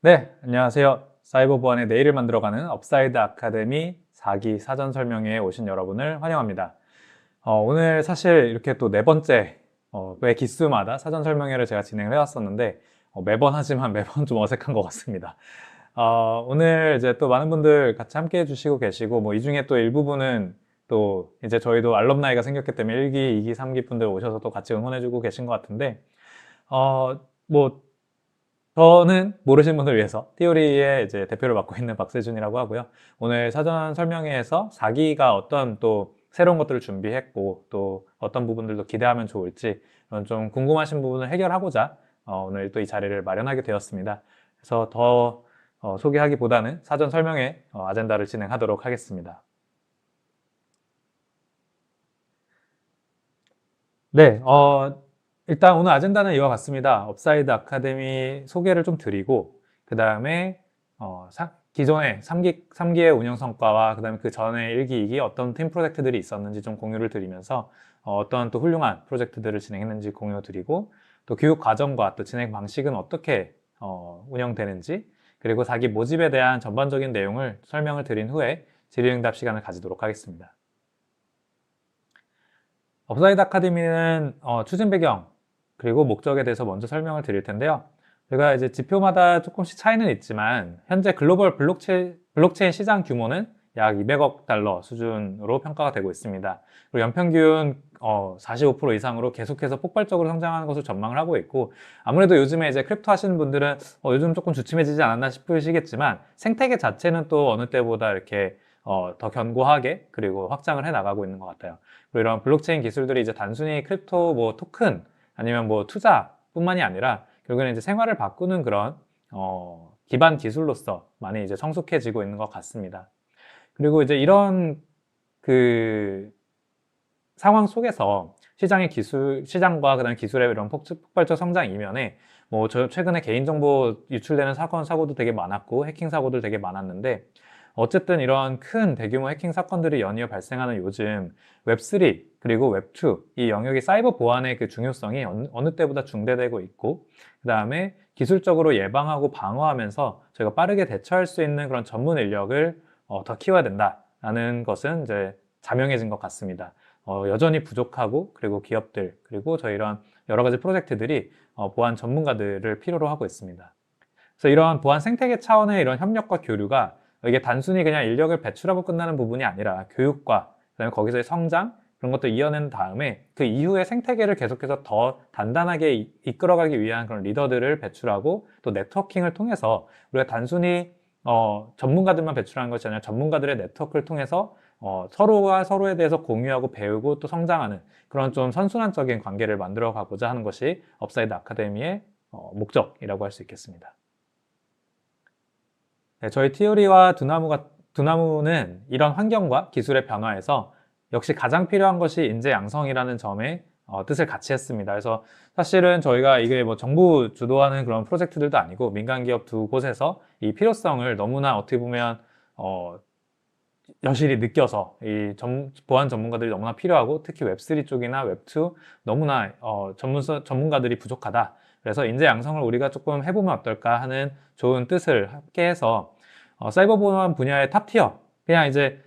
네, 안녕하세요. 사이버 보안의 내일을 만들어가는 업사이드 아카데미 4기 사전 설명회에 오신 여러분을 환영합니다. 오늘 사실 이렇게 또 네 번째, 매 기수마다 사전 설명회를 제가 진행을 해왔었는데, 매번 하지만 매번 좀 어색한 것 같습니다. 오늘 이제 또 많은 분들 같이 함께 해주시고 계시고, 뭐 이 중에 또 일부분은 또 이제 저희도 알럼나이가 생겼기 때문에 1기, 2기, 3기 분들 오셔서 또 같이 응원해주고 계신 것 같은데, 뭐 저는 모르시는 분들 위해서 티오리의 이제 대표를 맡고 있는 박세준이라고 하고요. 오늘 사전 설명회에서 4기가 어떤 또 새로운 것들을 준비했고 또 어떤 부분들도 기대하면 좋을지 그런 좀 궁금하신 부분을 해결하고자 오늘 또 이 자리를 마련하게 되었습니다. 그래서 더 소개하기보다는 사전 설명회 아젠다를 진행하도록 하겠습니다. 네, 일단 오늘 아젠다는 이와 같습니다. 업사이드 아카데미 소개를 좀 드리고, 그 다음에, 기존의 3기의 운영 성과와 그 다음에 그 전에 1기, 2기 어떤 팀 프로젝트들이 있었는지 좀 공유를 드리면서, 어떤 또 훌륭한 프로젝트들을 진행했는지 공유 드리고, 또 교육 과정과 또 진행 방식은 어떻게, 운영되는지, 그리고 4기 모집에 대한 전반적인 내용을 설명을 드린 후에 질의응답 시간을 가지도록 하겠습니다. 업사이드 아카데미는 추진 배경 그리고 목적에 대해서 먼저 설명을 드릴 텐데요. 제가 이제 지표마다 조금씩 차이는 있지만 현재 글로벌 블록체인 시장 규모는 약 200억 달러 수준으로 평가가 되고 있습니다. 그리고 연평균 45% 이상으로 계속해서 폭발적으로 성장하는 것을 전망을 하고 있고, 아무래도 요즘에 이제 크립토 하시는 분들은 요즘 조금 주춤해지지 않았나 싶으시겠지만 생태계 자체는 또 어느 때보다 이렇게 더 견고하게 그리고 확장을 해 나가고 있는 것 같아요. 그리고 이런 블록체인 기술들이 이제 단순히 크립토 뭐 토큰 아니면 뭐 투자뿐만이 아니라 결국에는 이제 생활을 바꾸는 그런 기반 기술로서 많이 이제 성숙해지고 있는 것 같습니다. 그리고 이제 이런 그 상황 속에서 시장과 그다음 기술의 이런 폭발적 성장 이면에 뭐 저 최근에 개인정보 유출되는 사고도 되게 많았고 해킹 사고도 되게 많았는데, 어쨌든 이런 큰 대규모 해킹 사건들이 연이어 발생하는 요즘 웹3 그리고 웹2 이 영역의 사이버 보안의 그 중요성이 어느 때보다 중대되고 있고, 그 다음에 기술적으로 예방하고 방어하면서 저희가 빠르게 대처할 수 있는 그런 전문 인력을 더 키워야 된다라는 것은 이제 자명해진 것 같습니다. 여전히 부족하고, 그리고 기업들 그리고 저희 이런 여러 가지 프로젝트들이 보안 전문가들을 필요로 하고 있습니다. 그래서 이런 보안 생태계 차원의 이런 협력과 교류가 이게 단순히 그냥 인력을 배출하고 끝나는 부분이 아니라 교육과 그다음에 거기서의 성장 그런 것도 이어낸 다음에 그 이후에 생태계를 계속해서 더 단단하게 이끌어가기 위한 그런 리더들을 배출하고 또 네트워킹을 통해서 우리가 단순히 전문가들만 배출하는 것이 아니라 전문가들의 네트워크를 통해서 서로가 서로에 대해서 공유하고 배우고 또 성장하는 그런 좀 선순환적인 관계를 만들어 가고자 하는 것이 업사이드 아카데미의 목적이라고 할 수 있겠습니다. 네, 저희 티오리와 두나무는 이런 환경과 기술의 변화에서 역시 가장 필요한 것이 인재 양성이라는 점에 뜻을 같이 했습니다. 그래서 사실은 저희가 이게 뭐 정부 주도하는 그런 프로젝트들도 아니고 민간 기업 두 곳에서 이 필요성을 너무나 어떻게 보면 여실히 느껴서 보안 전문가들이 너무나 필요하고, 특히 웹3 쪽이나 웹2 너무나 전문가들이 부족하다. 그래서 인재 양성을 우리가 조금 해보면 어떨까 하는 좋은 뜻을 함께해서 사이버 보안 분야의 탑티어, 그냥 이제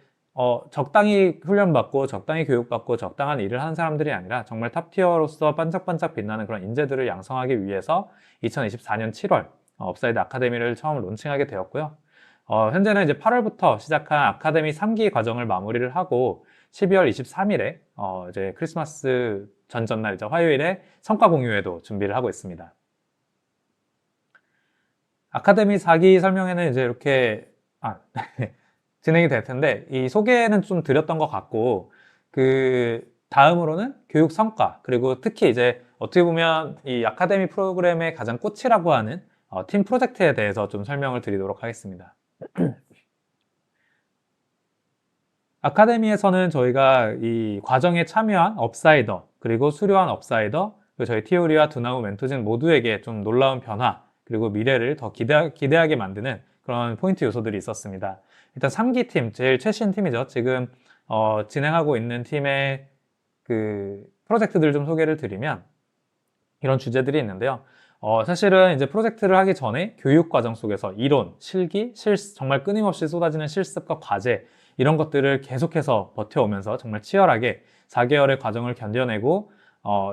적당히 훈련받고 적당히 교육받고 적당한 일을 하는 사람들이 아니라 정말 탑티어로서 반짝반짝 빛나는 그런 인재들을 양성하기 위해서 2024년 7월 업사이드 아카데미를 처음 론칭하게 되었고요. 현재는 이제 8월부터 시작한 아카데미 3기 과정을 마무리를 하고 12월 23일에 이제 크리스마스 전전날이죠. 화요일에 성과 공유회도 준비를 하고 있습니다. 아카데미 4기 설명회는 이제 이렇게 진행이 될 텐데, 이 소개는 좀 드렸던 것 같고, 그 다음으로는 교육 성과, 그리고 특히 이제 어떻게 보면 이 아카데미 프로그램의 가장 꽃이라고 하는 팀 프로젝트에 대해서 좀 설명을 드리도록 하겠습니다. 아카데미에서는 저희가 이 과정에 참여한 업사이더, 그리고 수료한 업사이더, 그리고 저희 티오리와 두나무 멘토진 모두에게 좀 놀라운 변화, 그리고 미래를 더 기대하게 만드는 그런 포인트 요소들이 있었습니다. 일단 3기 팀, 제일 최신 팀이죠. 지금 진행하고 있는 팀의 그 프로젝트들 좀 소개를 드리면 이런 주제들이 있는데요. 사실은 이제 프로젝트를 하기 전에 교육 과정 속에서 이론, 실기, 정말 끊임없이 쏟아지는 실습과 과제 이런 것들을 계속해서 버텨오면서 정말 치열하게 4개월의 과정을 견뎌내고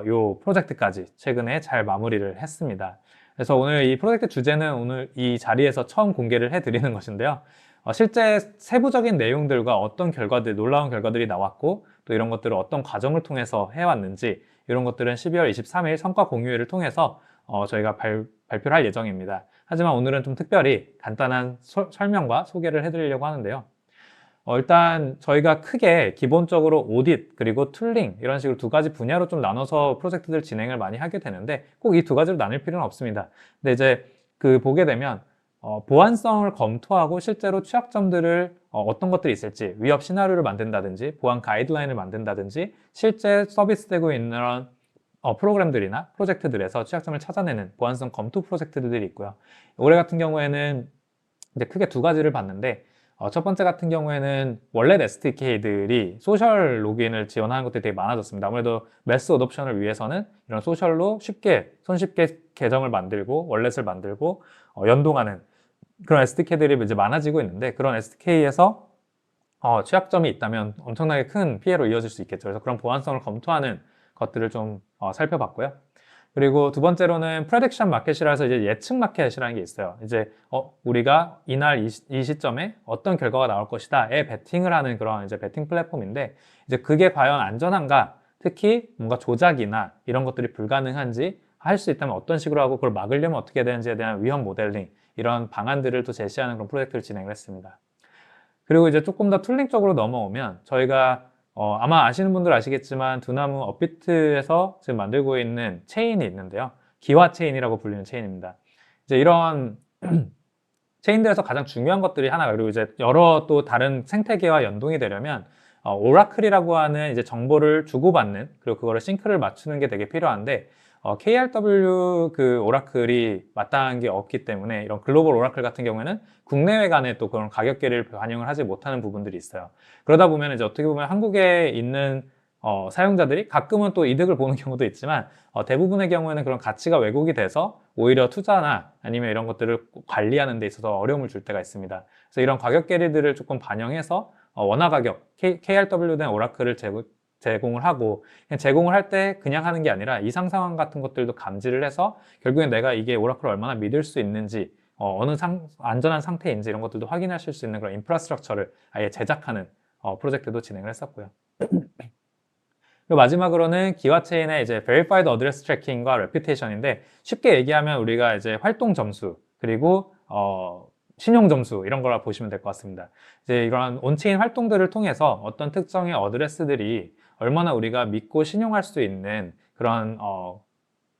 요 프로젝트까지 최근에 잘 마무리를 했습니다. 그래서 오늘 이 프로젝트 주제는 오늘 이 자리에서 처음 공개를 해드리는 것인데요. 실제 세부적인 내용들과 어떤 결과들, 놀라운 결과들이 나왔고 또 이런 것들을 어떤 과정을 통해서 해왔는지 이런 것들은 12월 23일 성과 공유회를 통해서 저희가 발표를 할 예정입니다. 하지만 오늘은 좀 특별히 간단한 설명과 소개를 해드리려고 하는데요. 일단 저희가 크게 기본적으로 오딧 그리고 툴링 이런 식으로 두 가지 분야로 좀 나눠서 프로젝트들 진행을 많이 하게 되는데 꼭 이 두 가지로 나눌 필요는 없습니다. 근데 이제 보게 되면 보안성을 검토하고 실제로 취약점들을 어떤 것들이 있을지 위협 시나리오를 만든다든지 보안 가이드라인을 만든다든지 실제 서비스되고 있는 프로그램들이나 프로젝트들에서 취약점을 찾아내는 보안성 검토 프로젝트들이 있고요. 올해 같은 경우에는 이제 크게 두 가지를 봤는데 첫 번째 같은 경우에는 월렛 SDK들이 소셜 로그인을 지원하는 것들이 되게 많아졌습니다. 아무래도 매스 어둠션을 위해서는 이런 소셜로 손쉽게 계정을 만들고 월렛을 만들고 연동하는 그런 SDK들이 이제 많아지고 있는데 그런 SDK에서 취약점이 있다면 엄청나게 큰 피해로 이어질 수 있겠죠. 그래서 그런 보안성을 검토하는 것들을 좀 살펴봤고요. 그리고 두 번째로는 프레딕션 마켓이라서 이제 예측 마켓이라는 게 있어요. 이제 우리가 이날 이 시점에 어떤 결과가 나올 것이다에 베팅을 하는 그런 이제 베팅 플랫폼인데 이제 그게 과연 안전한가? 특히 뭔가 조작이나 이런 것들이 불가능한지 할 수 있다면 어떤 식으로 하고 그걸 막으려면 어떻게 해야 되는지에 대한 위험 모델링 이런 방안들을 또 제시하는 그런 프로젝트를 진행을 했습니다. 그리고 이제 조금 더 툴링 쪽으로 넘어오면 저희가 아마 아시는 분들 아시겠지만 두나무 업비트에서 지금 만들고 있는 체인이 있는데요. 기화 체인이라고 불리는 체인입니다. 이제 이런 체인들에서 가장 중요한 것들이 하나가 그리고 이제 여러 또 다른 생태계와 연동이 되려면 오라클이라고 하는 이제 정보를 주고받는 그리고 그거를 싱크를 맞추는 게 되게 필요한데 KRW 그 오라클이 마땅한 게 없기 때문에 이런 글로벌 오라클 같은 경우에는 국내외 간에 또 그런 가격계를 반영을 하지 못하는 부분들이 있어요. 그러다 보면 이제 어떻게 보면 한국에 있는 사용자들이 가끔은 또 이득을 보는 경우도 있지만 대부분의 경우에는 그런 가치가 왜곡이 돼서 오히려 투자나 아니면 이런 것들을 관리하는 데 있어서 어려움을 줄 때가 있습니다. 그래서 이런 가격 괴리들을 조금 반영해서 원화 가격, KRW 된 오라클을 제공을 하고 그냥 제공을 할 때 그냥 하는 게 아니라 이상 상황 같은 것들도 감지를 해서 결국엔 내가 이게 오라클을 얼마나 믿을 수 있는지 어느 안전한 상태인지 이런 것들도 확인하실 수 있는 그런 인프라스트럭처를 아예 제작하는 프로젝트도 진행을 했었고요. 그리고 마지막으로는 기화체인의 이제 Verified Address Tracking과 Reputation인데 쉽게 얘기하면 우리가 이제 활동 점수 그리고 신용 점수 이런 거라 보시면 될 것 같습니다. 이제 이런 온체인 활동들을 통해서 어떤 특정의 어드레스들이 얼마나 우리가 믿고 신용할 수 있는 그런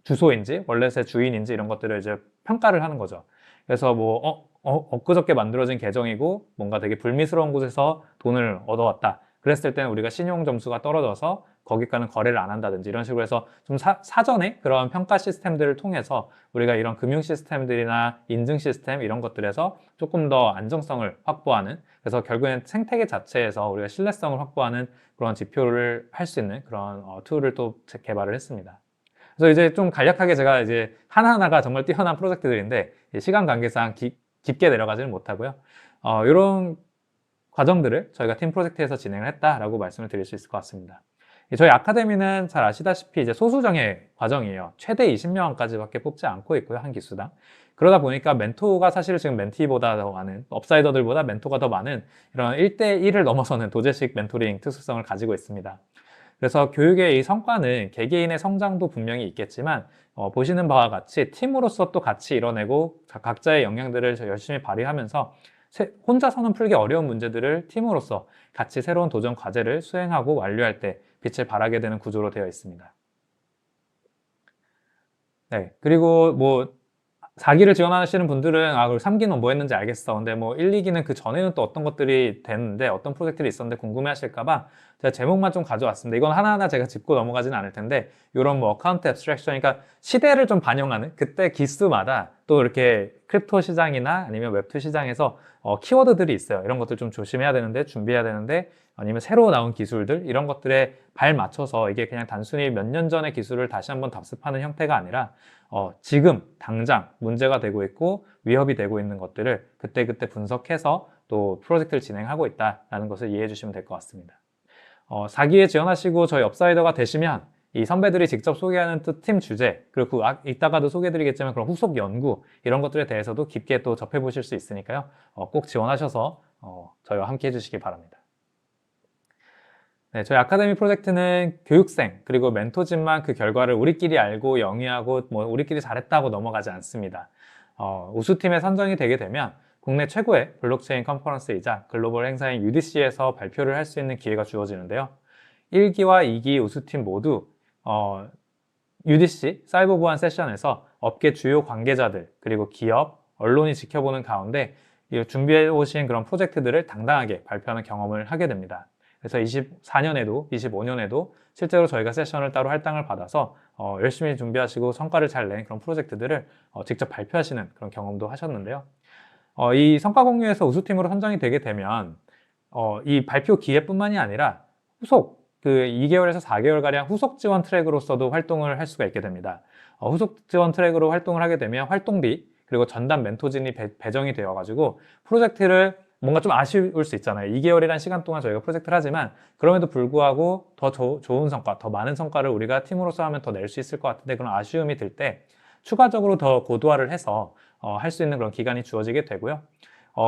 주소인지 월렛의 주인인지 이런 것들을 이제 평가를 하는 거죠. 그래서 뭐 엊그저께 만들어진 계정이고 뭔가 되게 불미스러운 곳에서 돈을 얻어왔다. 그랬을 때는 우리가 신용 점수가 떨어져서 거기과는 거래를 안 한다든지 이런 식으로 해서 좀 사전에 그런 평가 시스템들을 통해서 우리가 이런 금융 시스템들이나 인증 시스템 이런 것들에서 조금 더 안정성을 확보하는 그래서 결국엔 생태계 자체에서 우리가 신뢰성을 확보하는 그런 지표를 할 수 있는 그런 툴을 또 개발을 했습니다. 그래서 이제 좀 간략하게 제가 이제 하나하나가 정말 뛰어난 프로젝트들인데 시간 관계상 깊게 내려가지는 못하고요. 이런 과정들을 저희가 팀 프로젝트에서 진행을 했다라고 말씀을 드릴 수 있을 것 같습니다. 저희 아카데미는 잘 아시다시피 이제 소수정예 과정이에요. 최대 20명까지밖에 뽑지 않고 있고요, 한 기수당. 그러다 보니까 멘토가 사실 지금 멘티보다 더 많은, 업사이더들보다 멘토가 더 많은 이런 1대1을 넘어서는 도제식 멘토링 특수성을 가지고 있습니다. 그래서 교육의 이 성과는 개개인의 성장도 분명히 있겠지만 보시는 바와 같이 팀으로서 또 같이 이뤄내고 각자의 역량들을 열심히 발휘하면서 혼자서는 풀기 어려운 문제들을 팀으로서 같이 새로운 도전 과제를 수행하고 완료할 때 빛을 발하게 되는 구조로 되어 있습니다. 네, 그리고 뭐 4기를 지원하시는 분들은 그럼 3기는 뭐 했는지 알겠어. 근데 뭐 1, 2기는 그 전에는 또 어떤 것들이 됐는데 어떤 프로젝트들이 있었는데 궁금해 하실까봐 제가 제목만 좀 가져왔습니다. 이건 하나하나 제가 짚고 넘어가지는 않을 텐데 이런 뭐 어카운트 앱스트랙션 그러니까 시대를 좀 반영하는 그때 기수마다 또 이렇게 크립토 시장이나 아니면 웹2 시장에서 키워드들이 있어요. 이런 것들 좀 조심해야 되는데 준비해야 되는데 아니면 새로 나온 기술들 이런 것들에 발 맞춰서 이게 그냥 단순히 몇 년 전의 기술을 다시 한번 답습하는 형태가 아니라 지금 당장 문제가 되고 있고 위협이 되고 있는 것들을 그때그때 분석해서 또 프로젝트를 진행하고 있다는 것을 이해해 주시면 될 것 같습니다. 4기에 지원하시고 저희 업사이더가 되시면 이 선배들이 직접 소개하는 또 팀 주제, 그리고 이따가도 소개해드리겠지만 그런 후속 연구 이런 것들에 대해서도 깊게 또 접해보실 수 있으니까요. 꼭 지원하셔서 저희와 함께 해주시기 바랍니다. 네, 저희 아카데미 프로젝트는 교육생 그리고 멘토진만 그 결과를 우리끼리 알고 영위하고 뭐 우리끼리 잘했다고 넘어가지 않습니다. 우수팀에 선정이 되게 되면 국내 최고의 블록체인 컨퍼런스이자 글로벌 행사인 UDC에서 발표를 할 수 있는 기회가 주어지는데요. 1기와 2기 우수팀 모두 UDC 사이버 보안 세션에서 업계 주요 관계자들 그리고 기업, 언론이 지켜보는 가운데 준비해 오신 그런 프로젝트들을 당당하게 발표하는 경험을 하게 됩니다. 그래서 24년에도 25년에도 실제로 저희가 세션을 따로 할당을 받아서 열심히 준비하시고 성과를 잘 낸 그런 프로젝트들을 직접 발표하시는 그런 경험도 하셨는데요. 이 성과 공유에서 우수팀으로 선정이 되게 되면 이 발표 기회뿐만이 아니라 후속 2개월에서 4개월가량 후속 지원 트랙으로서도 활동을 할 수가 있게 됩니다. 후속 지원 트랙으로 활동을 하게 되면 활동비 그리고 전담 멘토진이 배정이 되어가지고 프로젝트를 뭔가 좀 아쉬울 수 있잖아요. 2개월이라는 시간 동안 저희가 프로젝트를 하지만 그럼에도 불구하고 더 좋은 성과, 더 많은 성과를 우리가 팀으로서 하면 더 낼 수 있을 것 같은데 그런 아쉬움이 들 때 추가적으로 더 고도화를 해서 할 수 있는 그런 기간이 주어지게 되고요.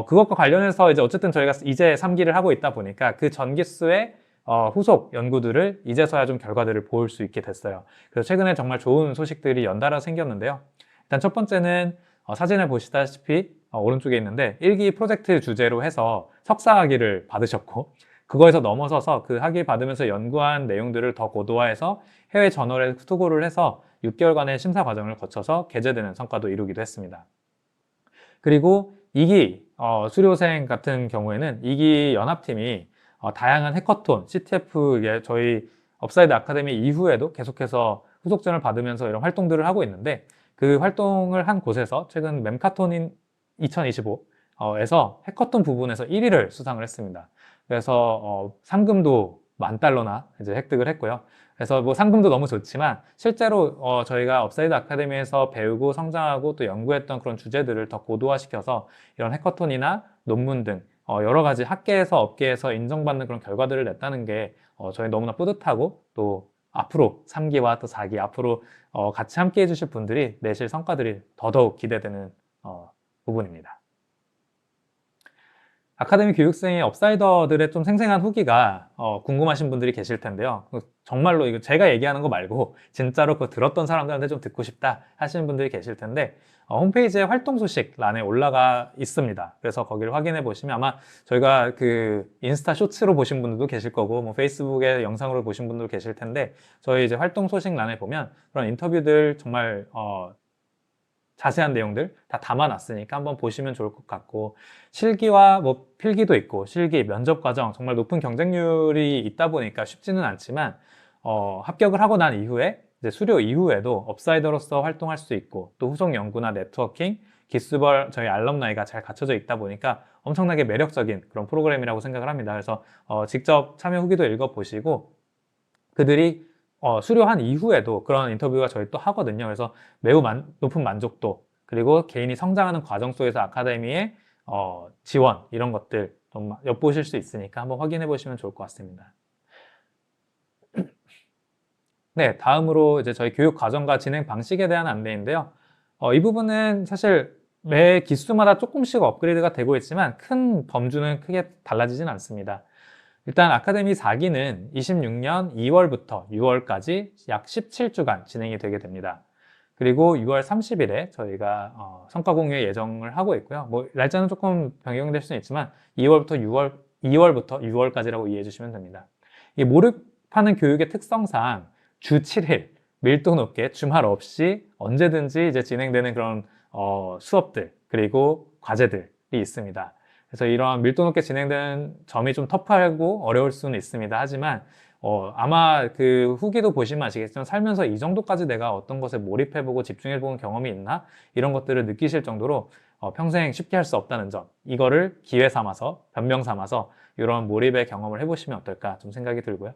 그것과 관련해서 이제 어쨌든 저희가 이제 3기를 하고 있다 보니까 그 전기수의 후속 연구들을 이제서야 좀 결과들을 볼 수 있게 됐어요. 그래서 최근에 정말 좋은 소식들이 연달아 생겼는데요. 일단 첫 번째는 사진을 보시다시피 오른쪽에 있는데 1기 프로젝트 주제로 해서 석사 학위를 받으셨고 그거에서 넘어서서 그 학위 받으면서 연구한 내용들을 더 고도화해서 해외 저널에 수고를 해서 6개월간의 심사 과정을 거쳐서 게재되는 성과도 이루기도 했습니다. 그리고 2기 수료생 같은 경우에는 2기 연합팀이 다양한 해커톤, CTF, 저희 업사이드 아카데미 이후에도 계속해서 후속전을 받으면서 이런 활동들을 하고 있는데 그 활동을 한 곳에서 최근 mem카톤인 2025에서 해커톤 부분에서 1위를 수상을 했습니다. 그래서 상금도 $10,000나 이제 획득을 했고요. 그래서 뭐 상금도 너무 좋지만 실제로 저희가 업사이드 아카데미에서 배우고 성장하고 또 연구했던 그런 주제들을 더 고도화시켜서 이런 해커톤이나 논문 등 여러 가지 학계에서 업계에서 인정받는 그런 결과들을 냈다는 게 저희 너무나 뿌듯하고 또 앞으로 3기와 또 4기 앞으로 같이 함께 해주실 분들이 내실 성과들이 더더욱 기대되는 부분입니다. 아카데미 교육생의 업사이더들의 좀 생생한 후기가 궁금하신 분들이 계실 텐데요. 정말로 이거 제가 얘기하는 거 말고 진짜로 그거 들었던 사람들한테 좀 듣고 싶다 하시는 분들이 계실 텐데 홈페이지에 활동 소식란에 올라가 있습니다. 그래서 거기를 확인해 보시면 아마 저희가 그 인스타 쇼츠로 보신 분들도 계실 거고 뭐 페이스북에 영상으로 보신 분들도 계실 텐데 저희 이제 활동 소식란에 보면 그런 인터뷰들 정말 자세한 내용들 다 담아놨으니까 한번 보시면 좋을 것 같고 실기와 뭐 필기도 있고 실기, 면접 과정 정말 높은 경쟁률이 있다 보니까 쉽지는 않지만 합격을 하고 난 이후에 이제 수료 이후에도 업사이더로서 활동할 수 있고 또 후속 연구나 네트워킹, 기수벌 저희 알럼나이가 잘 갖춰져 있다 보니까 엄청나게 매력적인 그런 프로그램이라고 생각을 합니다. 그래서 직접 참여 후기도 읽어보시고 그들이 수료한 이후에도 그런 인터뷰가 저희 또 하거든요. 그래서 매우 높은 만족도 그리고 개인이 성장하는 과정 속에서 아카데미의 지원 이런 것들 좀 엿보실 수 있으니까 한번 확인해 보시면 좋을 것 같습니다. 네, 다음으로 이제 저희 교육 과정과 진행 방식에 대한 안내인데요. 이 부분은 사실 매 기수마다 조금씩 업그레이드가 되고 있지만 큰 범주는 크게 달라지진 않습니다. 일단 아카데미 4기는 26년 2월부터 6월까지 약 17주간 진행이 되게 됩니다. 그리고 6월 30일에 저희가 성과 공유 예정을 하고 있고요. 뭐 날짜는 조금 변경될 수는 있지만 2월부터 6월까지라고 이해해 주시면 됩니다. 이 몰입하는 교육의 특성상 주 7일 밀도 높게 주말 없이 언제든지 이제 진행되는 그런 수업들 그리고 과제들이 있습니다. 그래서 이러한 밀도 높게 진행되는 점이 좀 터프하고 어려울 수는 있습니다. 하지만 아마 그 후기도 보시면 아시겠지만 살면서 이 정도까지 내가 어떤 것에 몰입해보고 집중해본 경험이 있나? 이런 것들을 느끼실 정도로 평생 쉽게 할 수 없다는 점 이거를 기회 삼아서 변명 삼아서 이런 몰입의 경험을 해보시면 어떨까 좀 생각이 들고요.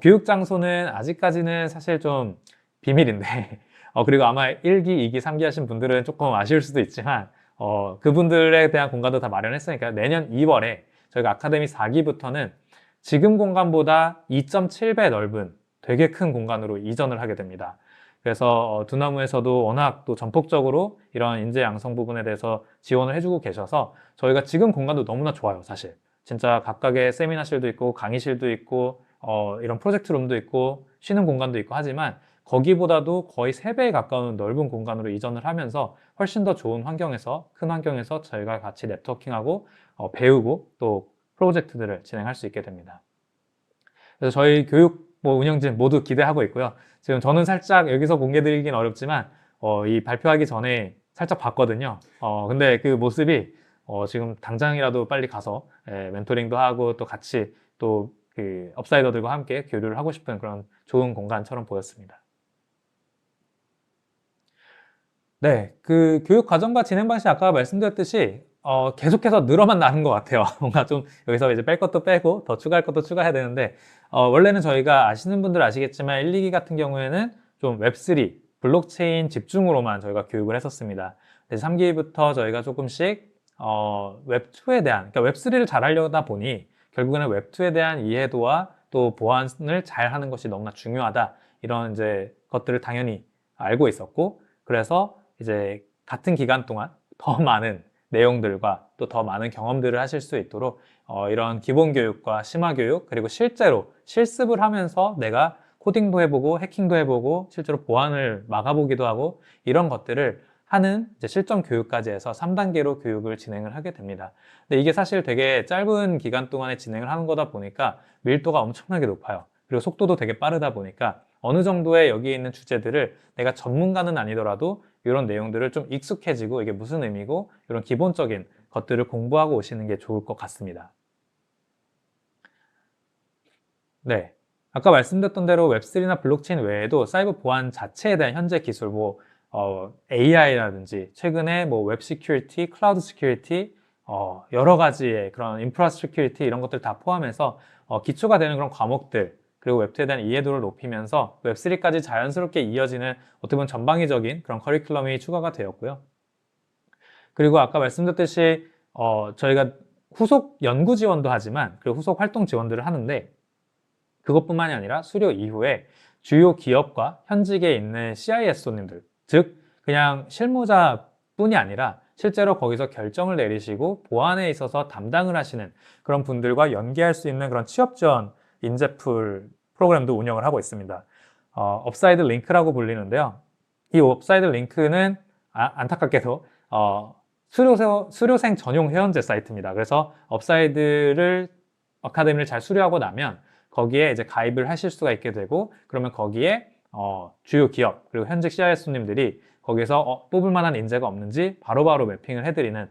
교육 장소는 아직까지는 사실 좀 비밀인데 그리고 아마 1기, 2기, 3기 하신 분들은 조금 아쉬울 수도 있지만, 그분들에 대한 공간도 다 마련했으니까 내년 2월에 저희가 아카데미 4기부터는 지금 공간보다 2.7배 넓은 되게 큰 공간으로 이전을 하게 됩니다. 그래서 두나무에서도 워낙 또 전폭적으로 이런 인재 양성 부분에 대해서 지원을 해주고 계셔서 저희가 지금 공간도 너무나 좋아요, 사실. 진짜 각각의 세미나실도 있고 강의실도 있고 이런 프로젝트룸도 있고 쉬는 공간도 있고 하지만 거기보다도 거의 3배에 가까운 넓은 공간으로 이전을 하면서 훨씬 더 좋은 환경에서, 큰 환경에서 저희가 같이 네트워킹하고 배우고 또 프로젝트들을 진행할 수 있게 됩니다. 그래서 저희 교육 운영진 모두 기대하고 있고요. 지금 저는 살짝 여기서 공개드리긴 어렵지만 이 발표하기 전에 살짝 봤거든요. 근데 그 모습이 지금 당장이라도 빨리 가서 멘토링도 하고 또 같이 또 그 업사이더들과 함께 교류를 하고 싶은 그런 좋은 공간처럼 보였습니다. 네, 그 교육 과정과 진행 방식 아까 말씀드렸듯이 계속해서 늘어만 나는 것 같아요. 뭔가 좀 여기서 이제 뺄 것도 빼고 더 추가할 것도 추가해야 되는데 원래는 저희가 아시는 분들 아시겠지만 1, 2기 같은 경우에는 좀 웹3, 블록체인 집중으로만 저희가 교육을 했었습니다. 3기부터 저희가 조금씩 웹2에 대한, 그러니까 웹3를 잘 하려다 보니 결국에는 웹2에 대한 이해도와 또 보안을 잘 하는 것이 너무나 중요하다. 이런 이제 것들을 당연히 알고 있었고 그래서 이제 같은 기간 동안 더 많은 내용들과 또 더 많은 경험들을 하실 수 있도록 이런 기본 교육과 심화 교육 그리고 실제로 실습을 하면서 내가 코딩도 해보고 해킹도 해보고 실제로 보안을 막아보기도 하고 이런 것들을 하는 이제 실전 교육까지 해서 3단계로 교육을 진행을 하게 됩니다. 근데 이게 사실 되게 짧은 기간 동안에 진행을 하는 거다 보니까 밀도가 엄청나게 높아요. 그리고 속도도 되게 빠르다 보니까 어느 정도의 여기에 있는 주제들을 내가 전문가는 아니더라도 이런 내용들을 좀 익숙해지고 이게 무슨 의미고 이런 기본적인 것들을 공부하고 오시는 게 좋을 것 같습니다. 네. 아까 말씀드렸던 대로 웹3나 블록체인 외에도 사이버 보안 자체에 대한 현재 기술, AI라든지 최근에 웹 시큐리티, 클라우드 시큐리티, 여러 가지의 그런 인프라 시큐리티 이런 것들 다 포함해서 기초가 되는 그런 과목들 그리고 웹2에 대한 이해도를 높이면서 웹3까지 자연스럽게 이어지는 어떻게 보면 전방위적인 그런 커리큘럼이 추가가 되었고요. 그리고 아까 말씀드렸듯이 저희가 후속 연구 지원도 하지만 그리고 후속 활동 지원들을 하는데 그것뿐만이 아니라 수료 이후에 주요 기업과 현직에 있는 CISO님들, 즉 그냥 실무자뿐이 아니라 실제로 거기서 결정을 내리시고 보안에 있어서 담당을 하시는 그런 분들과 연계할 수 있는 그런 취업 지원 인재풀 프로그램도 운영을 하고 있습니다. 업사이드 링크라고 불리는데요. 이 업사이드 링크는 안타깝게도 수료생 전용 회원제 사이트입니다. 그래서 업사이드를 아카데미를 잘 수료하고 나면 거기에 이제 가입을 하실 수가 있게 되고 그러면 거기에 주요 기업 그리고 현직 CIS님들이 거기서 뽑을 만한 인재가 없는지 바로바로 매핑을 해드리는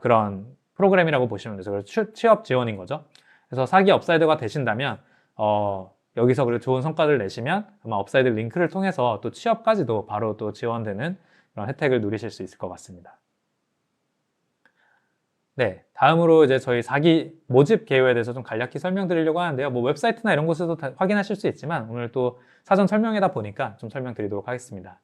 그런 프로그램이라고 보시면 되죠. 그래서 취업 지원인 거죠. 그래서 4기 업사이드가 되신다면 여기서 그리고 좋은 성과를 내시면 아마 업사이드 링크를 통해서 또 취업까지도 바로 또 지원되는 그런 혜택을 누리실 수 있을 것 같습니다. 네, 다음으로 이제 저희 4기 모집 개요에 대해서 좀 간략히 설명드리려고 하는데요. 웹사이트나 이런 곳에서 다 확인하실 수 있지만 오늘 또 사전 설명이다 보니까 좀 설명드리도록 하겠습니다.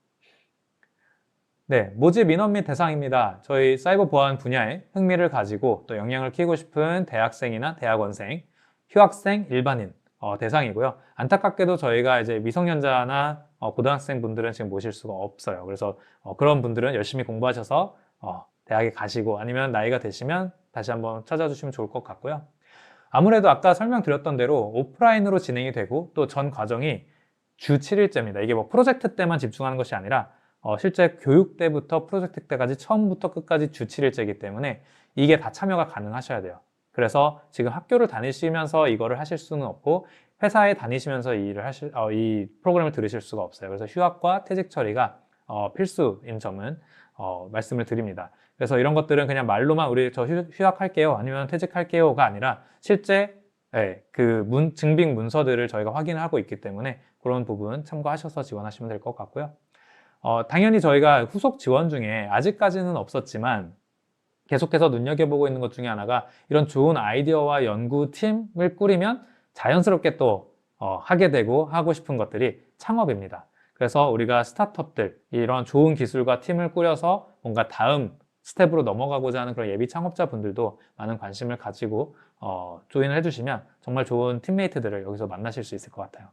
네, 모집 인원 및 대상입니다. 저희 사이버 보안 분야에 흥미를 가지고 또 역량을 키우고 싶은 대학생이나 대학원생, 휴학생, 일반인 대상이고요. 안타깝게도 저희가 이제 미성년자나 고등학생 분들은 지금 모실 수가 없어요. 그래서 그런 분들은 열심히 공부하셔서 대학에 가시고 아니면 나이가 되시면 다시 한번 찾아주시면 좋을 것 같고요. 아무래도 아까 설명드렸던 대로 오프라인으로 진행이 되고 또 전 과정이 주 7일째입니다. 이게 프로젝트 때만 집중하는 것이 아니라 실제 교육 때부터 프로젝트 때까지 처음부터 끝까지 주 7일째이기 때문에 이게 다 참여가 가능하셔야 돼요. 그래서 지금 학교를 다니시면서 이거를 하실 수는 없고 회사에 다니시면서 이 프로그램을 들으실 수가 없어요. 그래서 휴학과 퇴직 처리가 필수인 점은 말씀을 드립니다. 그래서 이런 것들은 그냥 말로만 저 휴학할게요 아니면 퇴직할게요가 아니라 실제 증빙 문서들을 저희가 확인을 하고 있기 때문에 그런 부분 참고하셔서 지원하시면 될 것 같고요. 당연히 저희가 후속 지원 중에 아직까지는 없었지만 계속해서 눈여겨보고 있는 것 중에 하나가 이런 좋은 아이디어와 연구팀을 꾸리면 자연스럽게 또 하게 되고 하고 싶은 것들이 창업입니다. 그래서 우리가 스타트업들, 이런 좋은 기술과 팀을 꾸려서 뭔가 다음 스텝으로 넘어가고자 하는 그런 예비 창업자분들도 많은 관심을 가지고 조인을 해주시면 정말 좋은 팀메이트들을 여기서 만나실 수 있을 것 같아요.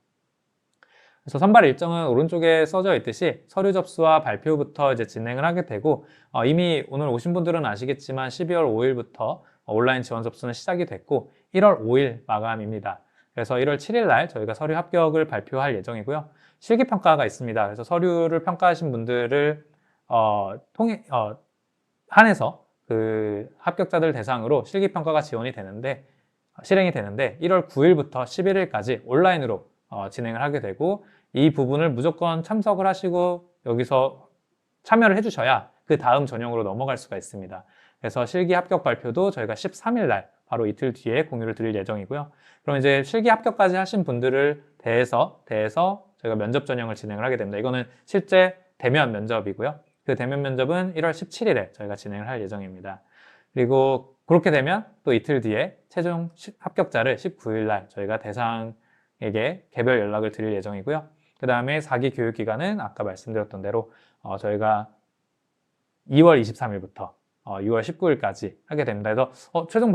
그래서 선발 일정은 오른쪽에 써져 있듯이 서류 접수와 발표부터 이제 진행을 하게 되고, 이미 오늘 오신 분들은 아시겠지만 12월 5일부터 온라인 지원 접수는 시작이 됐고 1월 5일 마감입니다. 그래서 1월 7일 날 저희가 서류 합격을 발표할 예정이고요. 실기평가가 있습니다. 그래서 서류를 평가하신 분들을 한해서 그 합격자들 대상으로 실기평가가 실행이 되는데 1월 9일부터 11일까지 온라인으로 진행을 하게 되고, 이 부분을 무조건 참석을 하시고 여기서 참여를 해주셔야 그 다음 전형으로 넘어갈 수가 있습니다. 그래서 실기 합격 발표도 저희가 13일 날 바로 이틀 뒤에 공유를 드릴 예정이고요. 그럼 이제 실기 합격까지 하신 분들을 대해서 저희가 면접 전형을 진행을 하게 됩니다. 이거는 실제 대면 면접이고요. 그 대면 면접은 1월 17일에 저희가 진행을 할 예정입니다. 그리고 그렇게 되면 또 이틀 뒤에 최종 합격자를 19일 날 저희가 대상에게 개별 연락을 드릴 예정이고요. 그 다음에 4기 교육기간은 아까 말씀드렸던 대로 저희가 2월 23일부터 6월 19일까지 하게 됩니다. 그래서 최종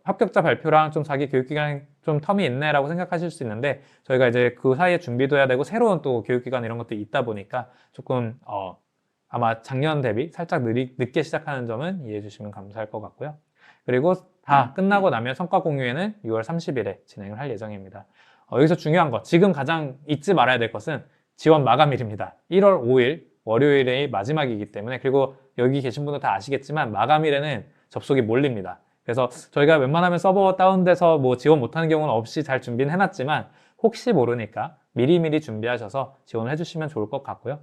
합격자 발표랑 좀 4기 교육기간 좀 텀이 있네 라고 생각하실 수 있는데, 저희가 이제 그 사이에 준비도 해야 되고 새로운 또 교육기간 이런 것도 있다 보니까 조금 아마 작년 대비 살짝 늦게 시작하는 점은 이해해 주시면 감사할 것 같고요. 그리고 다 끝나고 나면 성과 공유회는 6월 30일에 진행을 할 예정입니다. 여기서 중요한 것, 지금 가장 잊지 말아야 될 것은 지원 마감일입니다. 1월 5일 월요일이 마지막이기 때문에, 그리고 여기 계신 분들 다 아시겠지만 마감일에는 접속이 몰립니다. 그래서 저희가 웬만하면 서버 다운돼서 뭐 지원 못하는 경우는 없이 잘 준비는 해놨지만 혹시 모르니까 미리미리 준비하셔서 지원을 해주시면 좋을 것 같고요.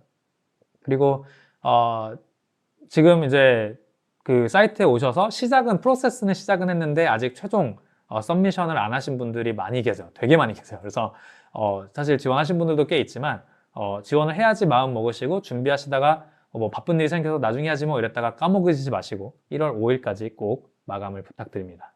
그리고 지금 이제 그 사이트에 오셔서 프로세스는 시작은 했는데 아직 최종 서미션을 안 하신 분들이 많이 계세요. 되게 많이 계세요. 그래서 사실 지원하신 분들도 꽤 있지만 지원을 해야지 마음 먹으시고 준비하시다가 뭐 바쁜 일이 생겨서 나중에 하지 뭐 이랬다가 까먹으시지 마시고 1월 5일까지 꼭 마감을 부탁드립니다.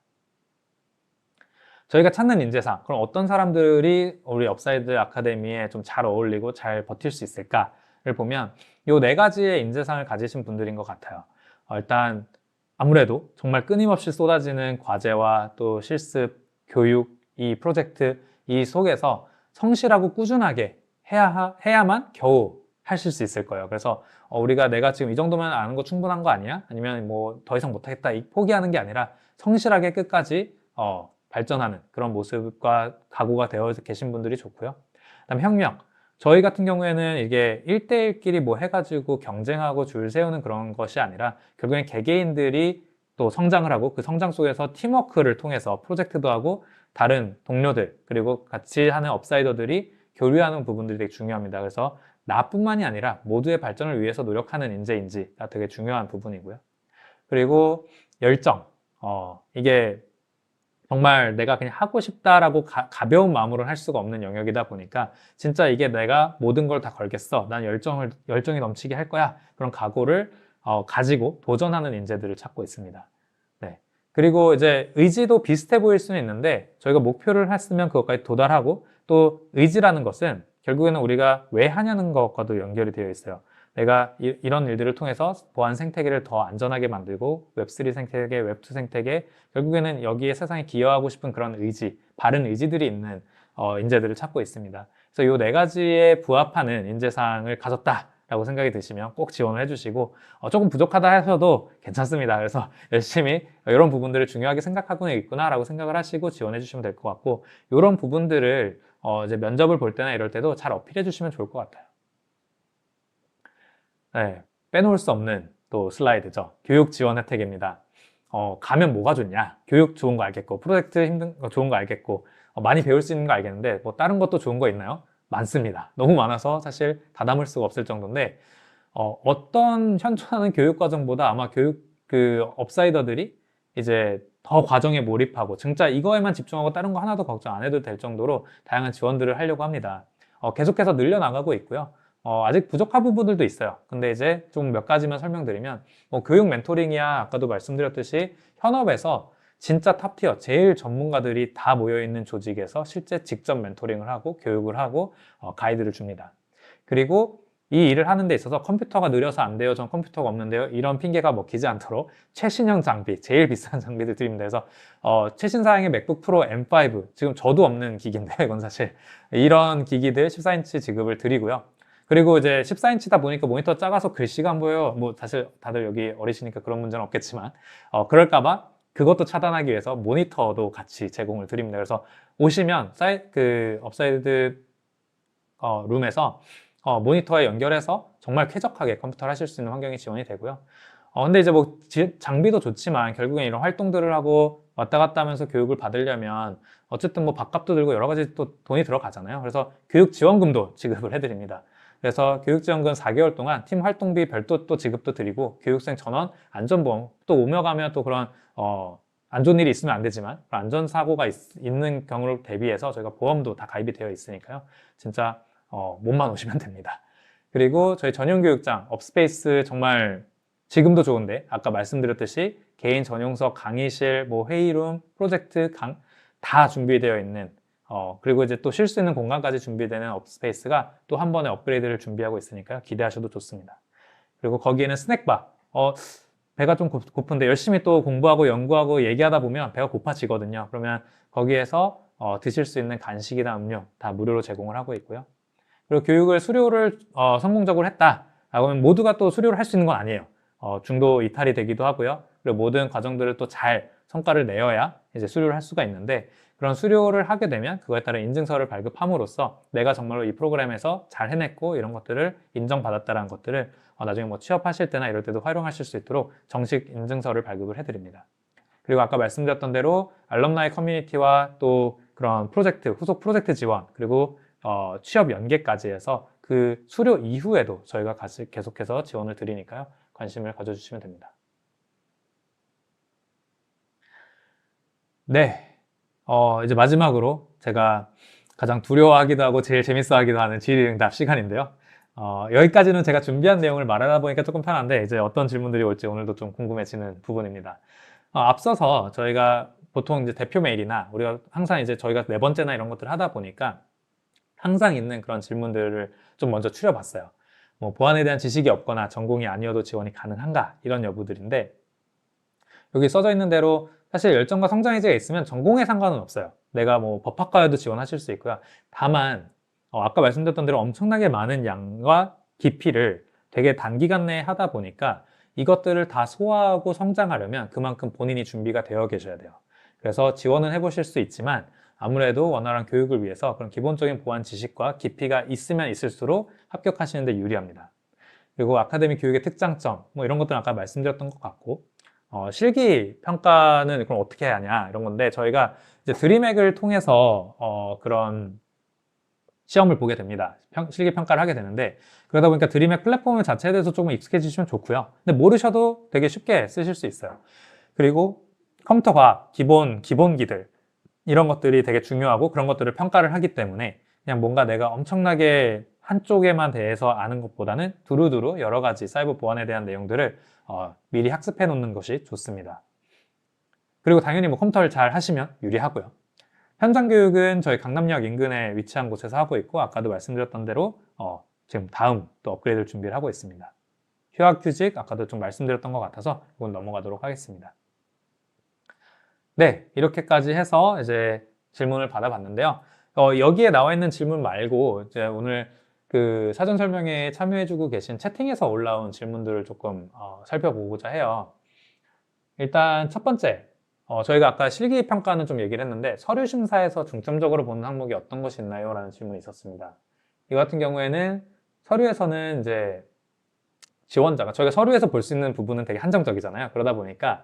저희가 찾는 인재상, 그럼 어떤 사람들이 우리 업사이드 아카데미에 좀 잘 어울리고 잘 버틸 수 있을까를 보면 이 4가지의 인재상을 가지신 분들인 것 같아요. 일단 아무래도 정말 끊임없이 쏟아지는 과제와 또 실습, 교육, 이 프로젝트 이 속에서 성실하고 꾸준하게 해야만 겨우 하실 수 있을 거예요. 그래서 우리가 내가 지금 이 정도면 아는 거 충분한 거 아니야? 아니면 뭐 더 이상 못하겠다 포기하는 게 아니라 성실하게 끝까지 발전하는 그런 모습과 각오가 되어 계신 분들이 좋고요. 그다음에 혁명. 저희 같은 경우에는 이게 1대1끼리 뭐 해가지고 경쟁하고 줄 세우는 그런 것이 아니라 결국엔 개개인들이 또 성장을 하고 그 성장 속에서 팀워크를 통해서 프로젝트도 하고 다른 동료들 그리고 같이 하는 업사이더들이 교류하는 부분들이 되게 중요합니다. 그래서 나뿐만이 아니라 모두의 발전을 위해서 노력하는 인재인지가 되게 중요한 부분이고요. 그리고 열정. 이게 정말 내가 그냥 하고 싶다라고 가벼운 마음으로 할 수가 없는 영역이다 보니까 진짜 이게 내가 모든 걸 다 걸겠어. 난 열정이 넘치게 할 거야. 그런 각오를 가지고 도전하는 인재들을 찾고 있습니다. 네. 그리고 이제 의지도 비슷해 보일 수는 있는데 저희가 목표를 했으면 그것까지 도달하고, 또 의지라는 것은 결국에는 우리가 왜 하냐는 것과도 연결이 되어 있어요. 내가 이런 일들을 통해서 보안 생태계를 더 안전하게 만들고 웹3 생태계, 웹2 생태계, 결국에는 여기에 세상에 기여하고 싶은 그런 의지, 바른 의지들이 있는 인재들을 찾고 있습니다. 그래서 이 4가지에 부합하는 인재상을 가졌다라고 생각이 드시면 꼭 지원을 해주시고, 조금 부족하다 하셔도 괜찮습니다. 그래서 열심히 이런 부분들을 중요하게 생각하고 있구나라고 생각을 하시고 지원해 주시면 될 것 같고, 이런 부분들을 이제 면접을 볼 때나 이럴 때도 잘 어필해 주시면 좋을 것 같아요. 네, 빼놓을 수 없는 또 슬라이드죠. 교육 지원 혜택입니다. 가면 뭐가 좋냐? 교육 좋은 거 알겠고, 프로젝트 힘든 거 좋은 거 알겠고, 많이 배울 수 있는 거 알겠는데, 뭐 다른 것도 좋은 거 있나요? 많습니다. 너무 많아서 사실 다 담을 수가 없을 정도인데, 어떤 현존하는 교육 과정보다 아마 그 업사이더들이 이제 더 과정에 몰입하고, 진짜 이거에만 집중하고 다른 거 하나도 걱정 안 해도 될 정도로 다양한 지원들을 하려고 합니다. 계속해서 늘려나가고 있고요. 아직 부족한 부분들도 있어요. 근데 이제 좀 몇 가지만 설명드리면, 교육 멘토링이야 아까도 말씀드렸듯이 현업에서 진짜 탑티어, 제일 전문가들이 다 모여있는 조직에서 실제 직접 멘토링을 하고 교육을 하고 가이드를 줍니다. 그리고 이 일을 하는 데 있어서 컴퓨터가 느려서 안 돼요, 전 컴퓨터가 없는데요, 이런 핑계가 먹히지 않도록 최신형 장비, 제일 비싼 장비들 드립니다. 그래서 최신 사양의 맥북 프로 M5, 지금 저도 없는 기기인데 이건 사실 이런 기기들 14인치 지급을 드리고요. 그리고 이제 14인치다 보니까 모니터 작아서 글씨가 안 보여요. 뭐 사실 다들 여기 어리시니까 그런 문제는 없겠지만 그럴까봐 그것도 차단하기 위해서 모니터도 같이 제공을 드립니다. 그래서 오시면 업사이드 룸에서 모니터에 연결해서 정말 쾌적하게 컴퓨터를 하실 수 있는 환경이 지원이 되고요. 근데 이제 뭐 장비도 좋지만 결국엔 이런 활동들을 하고 왔다 갔다 하면서 교육을 받으려면 어쨌든 뭐 밥값도 들고 여러 가지 또 돈이 들어가잖아요. 그래서 교육 지원금도 지급을 해드립니다. 그래서 교육 지원금 4개월 동안 팀 활동비 별도 또 지급도 드리고 교육생 전원 안전보험, 또 오며 가며 또 그런 안 좋은 일이 있으면 안 되지만 안전사고가 있는 경우를 대비해서 저희가 보험도 다 가입이 되어 있으니까요. 진짜 몸만 오시면 됩니다. 그리고 저희 전용 교육장 업스페이스 정말 지금도 좋은데 아까 말씀드렸듯이 개인 전용석, 강의실, 뭐 회의룸, 프로젝트 다 준비되어 있는 그리고 이제 또 쉴 수 있는 공간까지 준비되는 업스페이스가 또 한 번에 업그레이드를 준비하고 있으니까요. 기대하셔도 좋습니다. 그리고 거기에는 스낵바, 배가 좀 고픈데 열심히 또 공부하고 연구하고 얘기하다 보면 배가 고파지거든요. 그러면 거기에서 드실 수 있는 간식이나 음료 다 무료로 제공을 하고 있고요. 그리고 교육을 수료를 성공적으로 했다 라고 하면 모두가 또 수료를 할 수 있는 건 아니에요. 중도 이탈이 되기도 하고요. 그리고 모든 과정들을 또 잘 성과를 내어야 이제 수료를 할 수가 있는데, 그런 수료를 하게 되면 그거에 따른 인증서를 발급함으로써 내가 정말로 이 프로그램에서 잘 해냈고 이런 것들을 인정받았다라는 것들을 나중에 뭐 취업하실 때나 이럴 때도 활용하실 수 있도록 정식 인증서를 발급을 해드립니다. 그리고 아까 말씀드렸던 대로 알럼나이 커뮤니티와 또 그런 프로젝트, 후속 프로젝트 지원, 그리고 취업 연계까지 해서 그 수료 이후에도 저희가 계속해서 지원을 드리니까요. 관심을 가져주시면 됩니다. 네. 이제 마지막으로 제가 가장 두려워하기도 하고 제일 재밌어 하기도 하는 질의응답 시간인데요. 여기까지는 제가 준비한 내용을 말하다 보니까 조금 편한데 이제 어떤 질문들이 올지 오늘도 좀 궁금해지는 부분입니다. 앞서서 저희가 보통 이제 대표 메일이나 우리가 항상 이제 저희가 네 번째나 이런 것들을 하다 보니까 항상 있는 그런 질문들을 좀 먼저 추려봤어요. 뭐 보안에 대한 지식이 없거나 전공이 아니어도 지원이 가능한가 이런 여부들인데, 여기 써져 있는 대로 사실 열정과 성장의지가 있으면 전공에 상관은 없어요. 내가 뭐 법학과에도 지원하실 수 있고요. 다만 아까 말씀드렸던 대로 엄청나게 많은 양과 깊이를 되게 단기간 내에 하다 보니까 이것들을 다 소화하고 성장하려면 그만큼 본인이 준비가 되어 계셔야 돼요. 그래서 지원은 해보실 수 있지만 아무래도 원활한 교육을 위해서 그런 기본적인 보안 지식과 깊이가 있으면 있을수록 합격하시는 데 유리합니다. 그리고 아카데미 교육의 특장점, 뭐 이런 것들은 아까 말씀드렸던 것 같고, 실기 평가는 그럼 어떻게 하냐 이런 건데, 저희가 이제 드림액을 통해서 그런 시험을 보게 됩니다. 실기 평가를 하게 되는데, 그러다 보니까 드림액 플랫폼 자체에 대해서 조금 익숙해지시면 좋고요. 근데 모르셔도 되게 쉽게 쓰실 수 있어요. 그리고 컴퓨터 과학 기본기들 이런 것들이 되게 중요하고 그런 것들을 평가를 하기 때문에 그냥 뭔가 내가 엄청나게 한쪽에만 대해서 아는 것보다는 두루두루 여러 가지 사이버 보안에 대한 내용들을 미리 학습해 놓는 것이 좋습니다. 그리고 당연히 뭐 컴퓨터를 잘 하시면 유리하고요. 현장 교육은 저희 강남역 인근에 위치한 곳에서 하고 있고, 아까도 말씀드렸던 대로 지금 다음 또 업그레이드를 준비를 하고 있습니다. 휴학휴직 아까도 좀 말씀드렸던 것 같아서 이건 넘어가도록 하겠습니다. 네, 이렇게까지 해서 이제 질문을 받아봤는데요. 여기에 나와 있는 질문 말고 이제 오늘 그 사전 설명회에 참여해주고 계신 채팅에서 올라온 질문들을 조금 살펴보고자 해요. 일단 첫 번째, 저희가 아까 실기평가는 좀 얘기를 했는데 서류 심사에서 중점적으로 보는 항목이 어떤 것이 있나요? 라는 질문이 있었습니다. 이 같은 경우에는 서류에서는 이제 지원자가, 저희가 서류에서 볼 수 있는 부분은 되게 한정적이잖아요. 그러다 보니까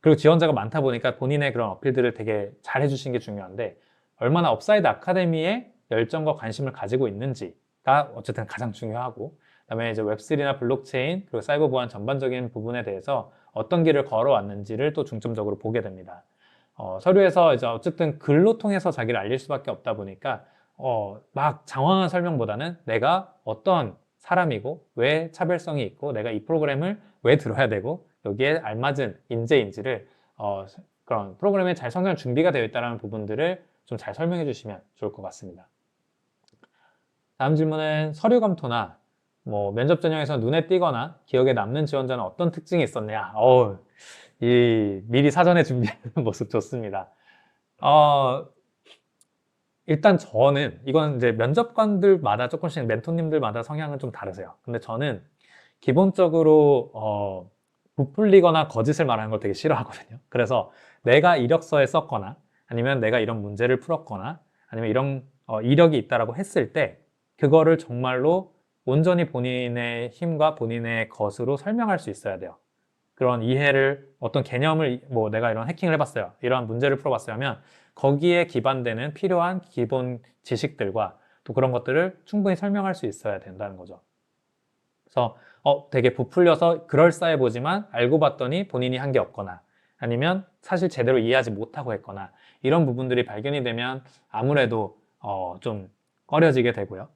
그리고 지원자가 많다 보니까 본인의 그런 어필들을 되게 잘 해주신 게 중요한데, 얼마나 업사이드 아카데미에 열정과 관심을 가지고 있는지가 어쨌든 가장 중요하고, 그다음에 이제 웹3나 블록체인 그리고 사이버 보안 전반적인 부분에 대해서 어떤 길을 걸어왔는지를 또 중점적으로 보게 됩니다. 서류에서 이제 어쨌든 글로 통해서 자기를 알릴 수밖에 없다 보니까 막 장황한 설명보다는 내가 어떤 사람이고 왜 차별성이 있고 내가 이 프로그램을 왜 들어야 되고 여기에 알맞은 인재인지를 그런 프로그램에 잘 성장 준비가 되어 있다는 부분들을 좀 잘 설명해 주시면 좋을 것 같습니다. 두 번째로, 두 번째는 이제 웹3나 블록체인 그리고 사이버 보안 전반적인 부분에 대해서 어떤 길을 걸어왔는지를 또 중점적으로 보게 됩니다. 서류에서 이제 어쨌든 글로 통해서 자기를 알릴 수밖에 없다 보니까 막 장황한 설명보다는 내가 어떤 사람이고 왜 차별성이 있고 내가 이 프로그램을 왜 들어야 되고 여기에 알맞은 인재인지를 그런 프로그램에 잘 설명해 주시면 좋을 것 같습니다. 다음 질문은 서류 검토나 뭐 면접 전형에서 눈에 띄거나 기억에 남는 지원자는 어떤 특징이 있었냐? 이 미리 사전에 준비하는 모습 좋습니다. 일단 저는 이건 이제 면접관들마다 조금씩 멘토님들마다 성향은 좀 다르세요. 근데 저는 기본적으로 부풀리거나 거짓을 말하는 걸 되게 싫어하거든요. 그래서 내가 이력서에 썼거나 아니면 내가 이런 문제를 풀었거나 아니면 이런 이력이 있다라고 했을 때 그거를 정말로 온전히 본인의 힘과 본인의 것으로 설명할 수 있어야 돼요. 그런 이해를 어떤 개념을 뭐 내가 이런 해킹을 해봤어요. 이러한 문제를 풀어봤어요 하면 거기에 기반되는 필요한 기본 지식들과 또 그런 것들을 충분히 설명할 수 있어야 된다는 거죠. 그래서 되게 부풀려서 그럴싸해 보지만 알고 봤더니 본인이 한 게 없거나 아니면 사실 제대로 이해하지 못하고 했거나 이런 부분들이 발견이 되면 아무래도 좀 꺼려지게 되고요.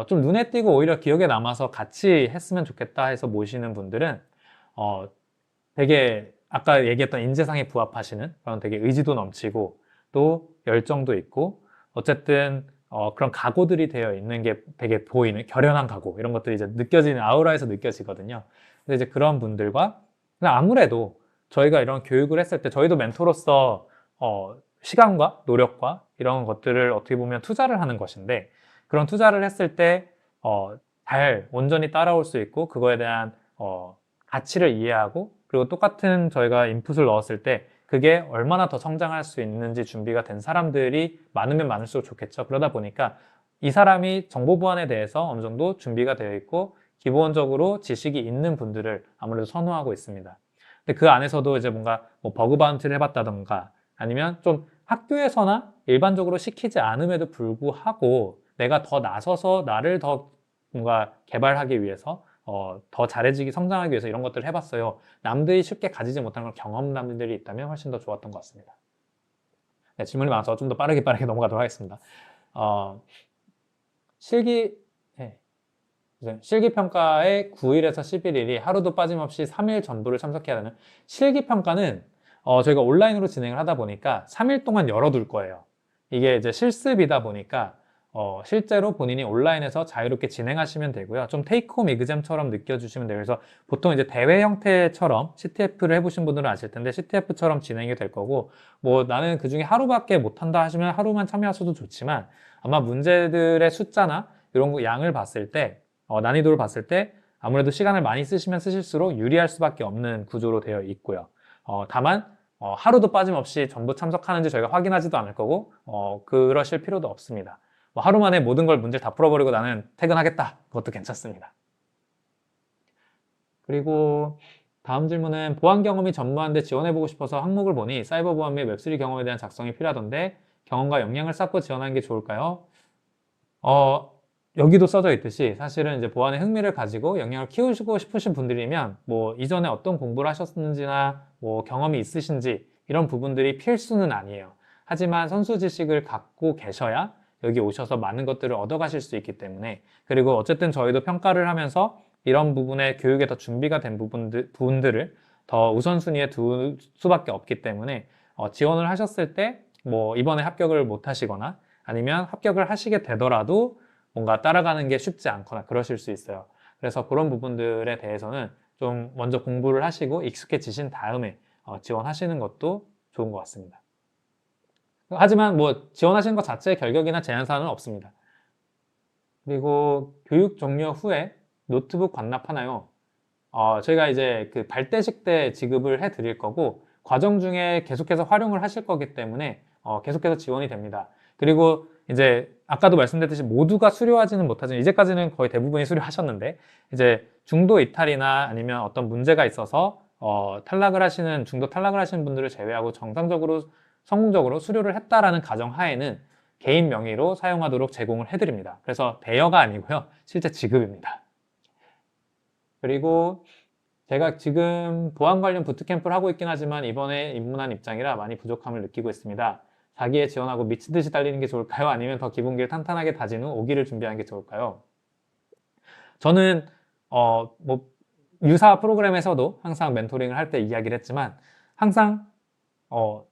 좀 눈에 띄고 오히려 기억에 남아서 같이 했으면 좋겠다 해서 모시는 분들은 어, 되게 아까 얘기했던 인재상에 부합하시는 그런 되게 의지도 넘치고 또 열정도 있고 어쨌든 그런 각오들이 되어 있는 게 되게 보이는 결연한 각오 이런 것들이 이제 느껴지는 아우라에서 느껴지거든요. 근데 이제 그런 분들과 아무래도 저희가 이런 교육을 했을 때 저희도 멘토로서 시간과 노력과 이런 것들을 어떻게 보면 투자를 하는 것인데 그런 투자를 했을 때 잘 온전히 따라올 수 있고 그거에 대한 가치를 이해하고 그리고 똑같은 저희가 인풋을 넣었을 때 그게 얼마나 더 성장할 수 있는지 준비가 된 사람들이 많으면 많을수록 좋겠죠. 그러다 보니까 이 사람이 정보 보안에 대해서 어느 정도 준비가 되어 있고 기본적으로 지식이 있는 분들을 아무래도 선호하고 있습니다. 근데 그 안에서도 이제 뭔가 뭐 버그 바운티를 해봤다던가 아니면 좀 학교에서나 일반적으로 시키지 않음에도 불구하고 내가 더 나서서 나를 더 뭔가 개발하기 위해서 더 잘해지기, 성장하기 위해서 이런 것들을 해봤어요. 남들이 쉽게 가지지 못한 그런 경험담들이 있다면 훨씬 더 좋았던 것 같습니다. 네, 질문이 많아서 좀 더 빠르게 넘어가도록 하겠습니다. 어, 실기, 네, 실기평가의 9일에서 11일이 하루도 빠짐없이 3일 전부를 참석해야 되는 실기평가는 저희가 온라인으로 진행을 하다 보니까 3일 동안 열어둘 거예요. 이게 이제 실습이다 보니까 실제로 본인이 온라인에서 자유롭게 진행하시면 되고요. 좀 테이크홈 이그잼처럼 느껴주시면 돼요. 그래서 보통 이제 대회 형태처럼 CTF를 해보신 분들은 아실 텐데 CTF처럼 진행이 될 거고 뭐 나는 그 중에 하루밖에 못한다 하시면 하루만 참여하셔도 좋지만 아마 문제들의 숫자나 이런 거 양을 봤을 때 난이도를 봤을 때 아무래도 시간을 많이 쓰시면 쓰실수록 유리할 수밖에 없는 구조로 되어 있고요. 다만 하루도 빠짐없이 전부 참석하는지 저희가 확인하지도 않을 거고 그러실 필요도 없습니다. 뭐 하루 만에 모든 걸 문제를 다 풀어버리고 나는 퇴근하겠다. 그것도 괜찮습니다. 그리고 다음 질문은 보안 경험이 전무한데 지원해보고 싶어서 항목을 보니 사이버 보안 및 웹3 경험에 대한 작성이 필요하던데 경험과 역량을 쌓고 지원하는 게 좋을까요? 여기도 써져 있듯이 사실은 이제 보안에 흥미를 가지고 역량을 키우시고 싶으신 분들이면 뭐 이전에 어떤 공부를 하셨는지나 뭐 경험이 있으신지 이런 부분들이 필수는 아니에요. 하지만 선수 지식을 갖고 계셔야 여기 오셔서 많은 것들을 얻어가실 수 있기 때문에 그리고 어쨌든 저희도 평가를 하면서 이런 부분에 교육에 더 준비가 된 부분들을 더 우선순위에 둘 수밖에 없기 때문에 지원을 하셨을 때 뭐 이번에 합격을 못 하시거나 아니면 합격을 하시게 되더라도 뭔가 따라가는 게 쉽지 않거나 그러실 수 있어요. 그래서 그런 부분들에 대해서는 좀 먼저 공부를 하시고 익숙해지신 다음에 지원하시는 것도 좋은 것 같습니다. 하지만 뭐 지원하시는 것 자체의 결격이나 제한사항은 없습니다. 그리고 교육 종료 후에 노트북 반납하나요? 저희가 이제 그 발대식 때 지급을 해 드릴 거고 과정 중에 계속해서 활용을 하실 거기 때문에 계속해서 지원이 됩니다. 그리고 이제 아까도 말씀드렸듯이 모두가 수료하지는 못하지만 이제까지는 거의 대부분이 수료하셨는데 이제 중도 이탈이나 아니면 어떤 문제가 있어서 중도 탈락을 하시는 분들을 제외하고 정상적으로 성공적으로 수료를 했다라는 가정 하에는 개인 명의로 사용하도록 제공을 해드립니다. 그래서 대여가 아니고요. 실제 지급입니다. 그리고 제가 지금 보안 관련 부트캠프를 하고 있긴 하지만 이번에 입문한 입장이라 많이 부족함을 느끼고 있습니다. 4기에 지원하고 미친 듯이 달리는 게 좋을까요? 아니면 더 기본기를 탄탄하게 다진 후 5기를 준비하는 게 좋을까요? 저는 뭐 유사 프로그램에서도 항상 멘토링을 할 때 이야기를 했지만 항상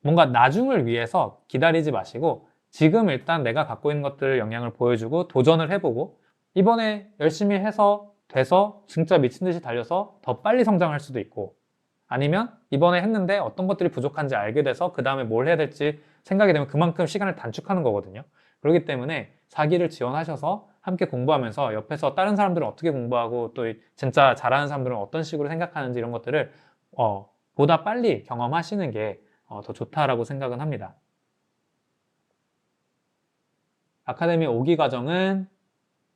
뭔가 나중을 위해서 기다리지 마시고 지금 일단 내가 갖고 있는 것들 영향을 보여주고 도전을 해보고 이번에 열심히 해서 돼서 진짜 미친 듯이 달려서 더 빨리 성장할 수도 있고, 아니면 이번에 했는데 어떤 것들이 부족한지 알게 돼서 그 다음에 뭘 해야 될지 생각이 되면 그만큼 시간을 단축하는 거거든요. 그렇기 때문에 4기를 지원하셔서 함께 공부하면서 옆에서 다른 사람들은 어떻게 공부하고 또 진짜 잘하는 사람들은 어떤 식으로 생각하는지 이런 것들을 보다 빨리 경험하시는 게 더 좋다라고 생각은 합니다. 아카데미 5기 과정은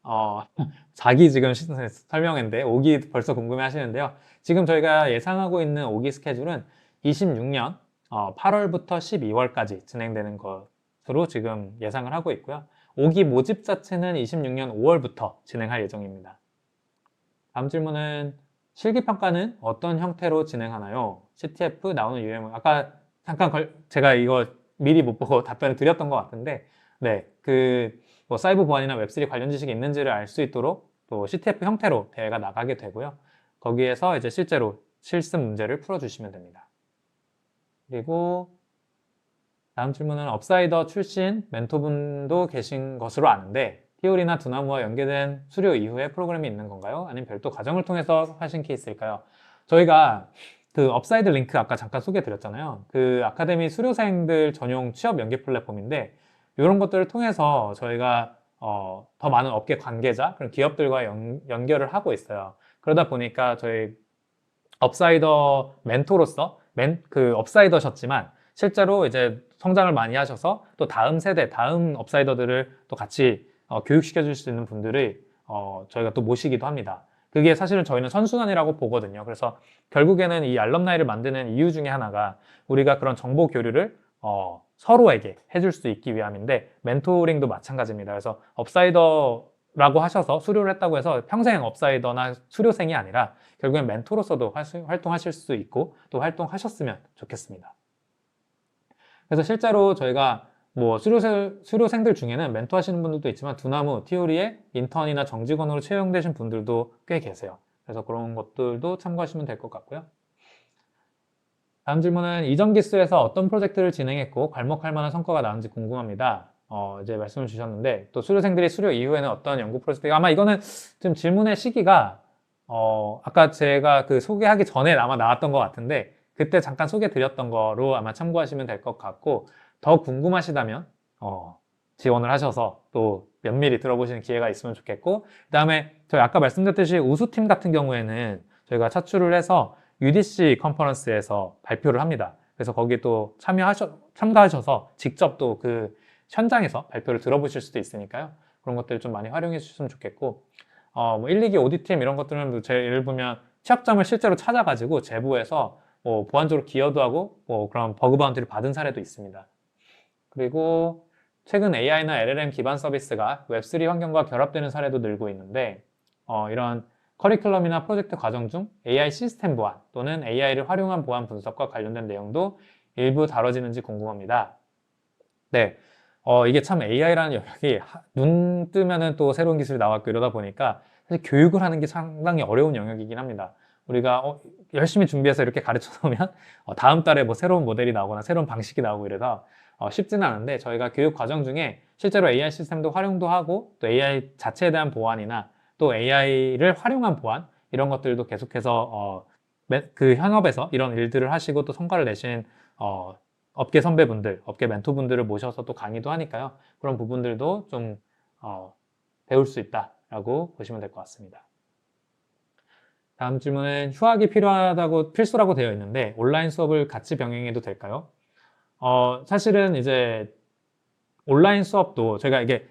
4기 지금 설명했는데 5기 벌써 궁금해 하시는데요. 지금 저희가 예상하고 있는 5기 스케줄은 26년 8월부터 12월까지 진행되는 것으로 지금 예상을 하고 있고요. 5기 모집 자체는 26년 5월부터 진행할 예정입니다. 다음 질문은 실기평가는 어떤 형태로 진행하나요? CTF 나오는 유형은 아까 잠깐 제가 이거 미리 못 보고 답변을 드렸던 것 같은데 네, 뭐 사이버 보안이나 웹3 관련 지식이 있는지를 알 수 있도록 또 CTF 형태로 대회가 나가게 되고요. 거기에서 이제 실제로 실습 문제를 풀어주시면 됩니다. 그리고 다음 질문은 업사이더 출신 멘토분도 계신 것으로 아는데 티오리나 두나무와 연계된 수료 이후에 프로그램이 있는 건가요? 아니면 별도 과정을 통해서 하신 케이스일까요? 저희가 그 업사이드 링크 아까 잠깐 소개해 드렸잖아요. 그 아카데미 수료생들 전용 취업 연계 플랫폼인데 이런 것들을 통해서 저희가 더 많은 업계 관계자, 그런 기업들과 연결을 하고 있어요. 그러다 보니까 저희 업사이더 멘토로서 그 업사이더셨지만 실제로 이제 성장을 많이 하셔서 또 다음 세대, 다음 업사이더들을 또 같이 교육시켜 줄 수 있는 분들을 저희가 또 모시기도 합니다. 그게 사실은 저희는 선순환이라고 보거든요. 그래서 결국에는 이 알럼나이를 만드는 이유 중에 하나가 우리가 그런 정보 교류를 서로에게 해줄 수 있기 위함인데 멘토링도 마찬가지입니다. 그래서 업사이더라고 하셔서 수료를 했다고 해서 평생 업사이더나 수료생이 아니라 결국엔 멘토로서도 활동하실 수 있고 또 활동하셨으면 좋겠습니다. 그래서 실제로 저희가 뭐 수료생들 중에는 멘토 하시는 분들도 있지만 두나무, 티오리에 인턴이나 정직원으로 채용되신 분들도 꽤 계세요. 그래서 그런 것들도 참고하시면 될 것 같고요. 다음 질문은 이전 기수에서 어떤 프로젝트를 진행했고 괄목할 만한 성과가 나온지 궁금합니다. 이제 말씀을 주셨는데 또 수료생들이 수료 이후에는 어떤 연구 프로젝트가 아마 이거는 지금 질문의 시기가 아까 제가 그 소개하기 전에 아마 나왔던 것 같은데 그때 잠깐 소개 드렸던 거로 아마 참고하시면 될 것 같고 더 궁금하시다면 지원을 하셔서 또 면밀히 들어보시는 기회가 있으면 좋겠고 그 다음에 저희 아까 말씀드렸듯이 우수팀 같은 경우에는 저희가 차출을 해서 UDC 컨퍼런스에서 발표를 합니다. 그래서 거기 또 참가하셔서 직접 또 그 현장에서 발표를 들어보실 수도 있으니까요. 그런 것들 좀 많이 활용해 주셨으면 좋겠고 뭐 1, 2기 오디팀 이런 것들은 예를 보면 취약점을 실제로 찾아가지고 제보해서 뭐 보안적으로 기여도 하고 뭐 그런 버그 바운티를 받은 사례도 있습니다. 그리고 최근 AI나 LLM 기반 서비스가 웹3 환경과 결합되는 사례도 늘고 있는데 이런 커리큘럼이나 프로젝트 과정 중 AI 시스템 보안 또는 AI를 활용한 보안 분석과 관련된 내용도 일부 다뤄지는지 궁금합니다. 네, 이게 참 AI라는 영역이 눈 뜨면은 또 새로운 기술이 나왔고 이러다 보니까 사실 교육을 하는 게 상당히 어려운 영역이긴 합니다. 우리가 열심히 준비해서 이렇게 가르쳐 놓으면 다음 달에 뭐 새로운 모델이 나오거나 새로운 방식이 나오고 이래서 쉽지는 않은데 저희가 교육 과정 중에 실제로 AI 시스템도 활용도 하고 또 AI 자체에 대한 보안이나 또 AI를 활용한 보안 이런 것들도 계속해서 그 현업에서 이런 일들을 하시고 또 성과를 내신 업계 선배분들, 업계 멘토분들을 모셔서 또 강의도 하니까요. 그런 부분들도 좀 배울 수 있다라고 보시면 될 것 같습니다. 다음 질문은 휴학이 필수라고 되어 있는데 온라인 수업을 같이 병행해도 될까요? 사실은 이제 온라인 수업도 제가 이게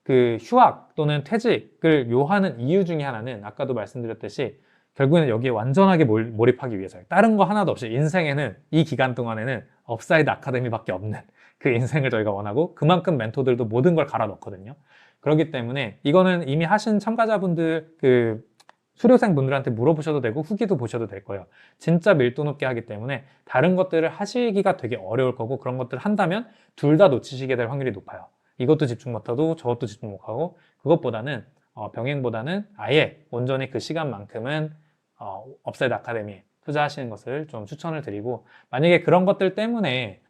그 휴학 또는 퇴직을 요하는 이유 중에 하나는 아까도 말씀드렸듯이 결국에는 여기에 완전하게 몰입하기 위해서예요. 다른 거 하나도 없이 인생에는 이 기간 동안에는 업사이드 아카데미밖에 없는 그 인생을 저희가 원하고 그만큼 멘토들도 모든 걸 갈아 넣거든요. 그렇기 때문에 이거는 이미 하신 참가자분들 그 수료생 분들한테 물어보셔도 되고 후기도 보셔도 될 거예요. 진짜 밀도 높게 하기 때문에 다른 것들을 하시기가 되게 어려울 거고 그런 것들을 한다면 둘 다 놓치시게 될 확률이 높아요. 이것도 집중 못하고 저것도 집중 못하고 그것보다는 병행보다는 아예 온전히 그 시간만큼은 업사이드 아카데미에 투자하시는 것을 좀 추천을 드리고 만약에 그런 것들 때문에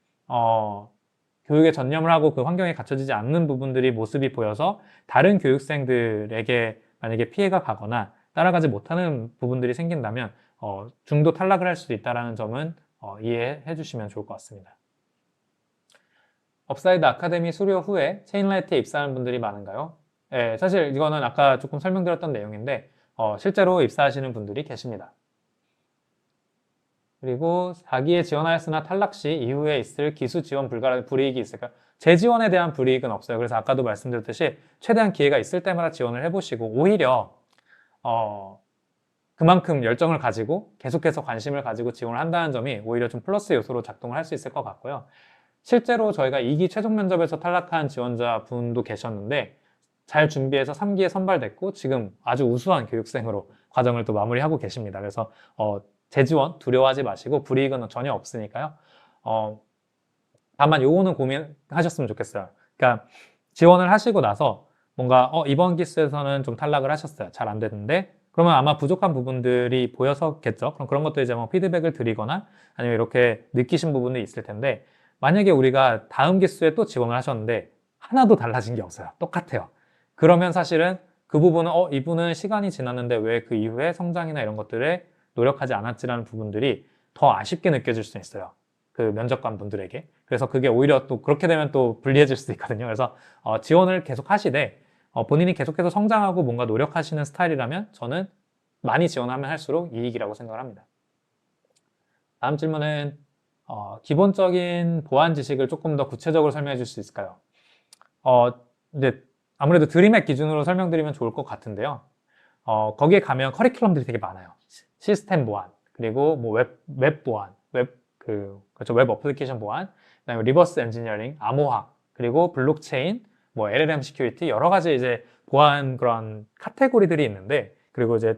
교육에 전념을 하고 그 환경에 갖춰지지 않는 부분들이 모습이 보여서 다른 교육생들에게 만약에 피해가 가거나 따라가지 못하는 부분들이 생긴다면 중도 탈락을 할 수도 있다는 점은 이해해 주시면 좋을 것 같습니다. 업사이드 아카데미 수료 후에 체인라이트에 입사하는 분들이 많은가요? 네, 사실 이거는 아까 조금 설명드렸던 내용인데 실제로 입사하시는 분들이 계십니다. 그리고 4기에 지원하였으나 탈락 시 이후에 있을 기수 지원 불가라는 불이익이 있을까요? 재지원에 대한 불이익은 없어요. 그래서 아까도 말씀드렸듯이 최대한 기회가 있을 때마다 지원을 해보시고 오히려 그만큼 열정을 가지고 계속해서 관심을 가지고 지원을 한다는 점이 오히려 좀 플러스 요소로 작동을 할 수 있을 것 같고요. 실제로 저희가 2기 최종 면접에서 탈락한 지원자 분도 계셨는데 잘 준비해서 3기에 선발됐고 지금 아주 우수한 교육생으로 과정을 또 마무리하고 계십니다. 그래서 재지원 두려워하지 마시고 불이익은 전혀 없으니까요. 다만 요거는 고민하셨으면 좋겠어요. 그러니까 지원을 하시고 나서 뭔가 이번 기수에서는 좀 탈락을 하셨어요. 잘 안 됐는데 그러면 아마 부족한 부분들이 보여서겠죠. 그럼 그런 것도 이제 뭐 피드백을 드리거나 아니면 이렇게 느끼신 부분이 있을 텐데 만약에 우리가 다음 기수에 또 지원을 하셨는데 하나도 달라진 게 없어요. 똑같아요. 그러면 사실은 그 부분은 이분은 시간이 지났는데 왜 그 이후에 성장이나 이런 것들에 노력하지 않았지라는 부분들이 더 아쉽게 느껴질 수 있어요. 그 면접관 분들에게. 그래서 그게 오히려 또 그렇게 되면 또 불리해질 수도 있거든요. 그래서 지원을 계속 하시되 본인이 계속해서 성장하고 뭔가 노력하시는 스타일이라면 저는 많이 지원하면 할수록 이익이라고 생각을 합니다. 다음 질문은 기본적인 보안 지식을 조금 더 구체적으로 설명해 줄 수 있을까요? 이제 아무래도 드림앱 기준으로 설명드리면 좋을 것 같은데요. 거기에 가면 커리큘럼들이 되게 많아요. 시스템 보안, 그리고 뭐 웹 보안, 그렇죠. 웹 어플리케이션 보안, 그다음에 리버스 엔지니어링, 암호학, 그리고 블록체인, 뭐 LLM 시큐리티 여러 가지 이제 보안 그런 카테고리들이 있는데 그리고 이제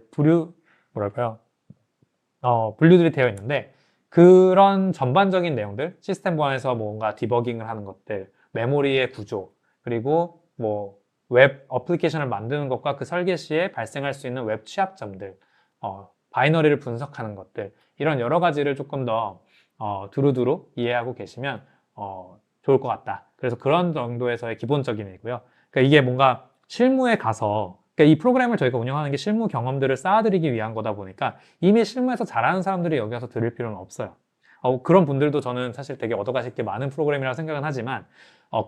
분류들이 되어 있는데 그런 전반적인 내용들, 시스템 보안에서 뭔가 디버깅을 하는 것들, 메모리의 구조, 그리고 뭐 웹 어플리케이션을 만드는 것과 그 설계 시에 발생할 수 있는 웹 취약점들, 바이너리를 분석하는 것들, 이런 여러 가지를 조금 더 두루두루 이해하고 계시면 좋을 것 같다. 그래서 그런 정도에서의 기본적인 일이고요. 그러니까 이게 뭔가 실무에 가서 그러니까 이 프로그램을 저희가 운영하는 게 실무 경험들을 쌓아드리기 위한 거다 보니까 이미 실무에서 잘하는 사람들이 여기 와서 들을 필요는 없어요. 그런 분들도 저는 사실 되게 얻어가실 게 많은 프로그램이라고 생각은 하지만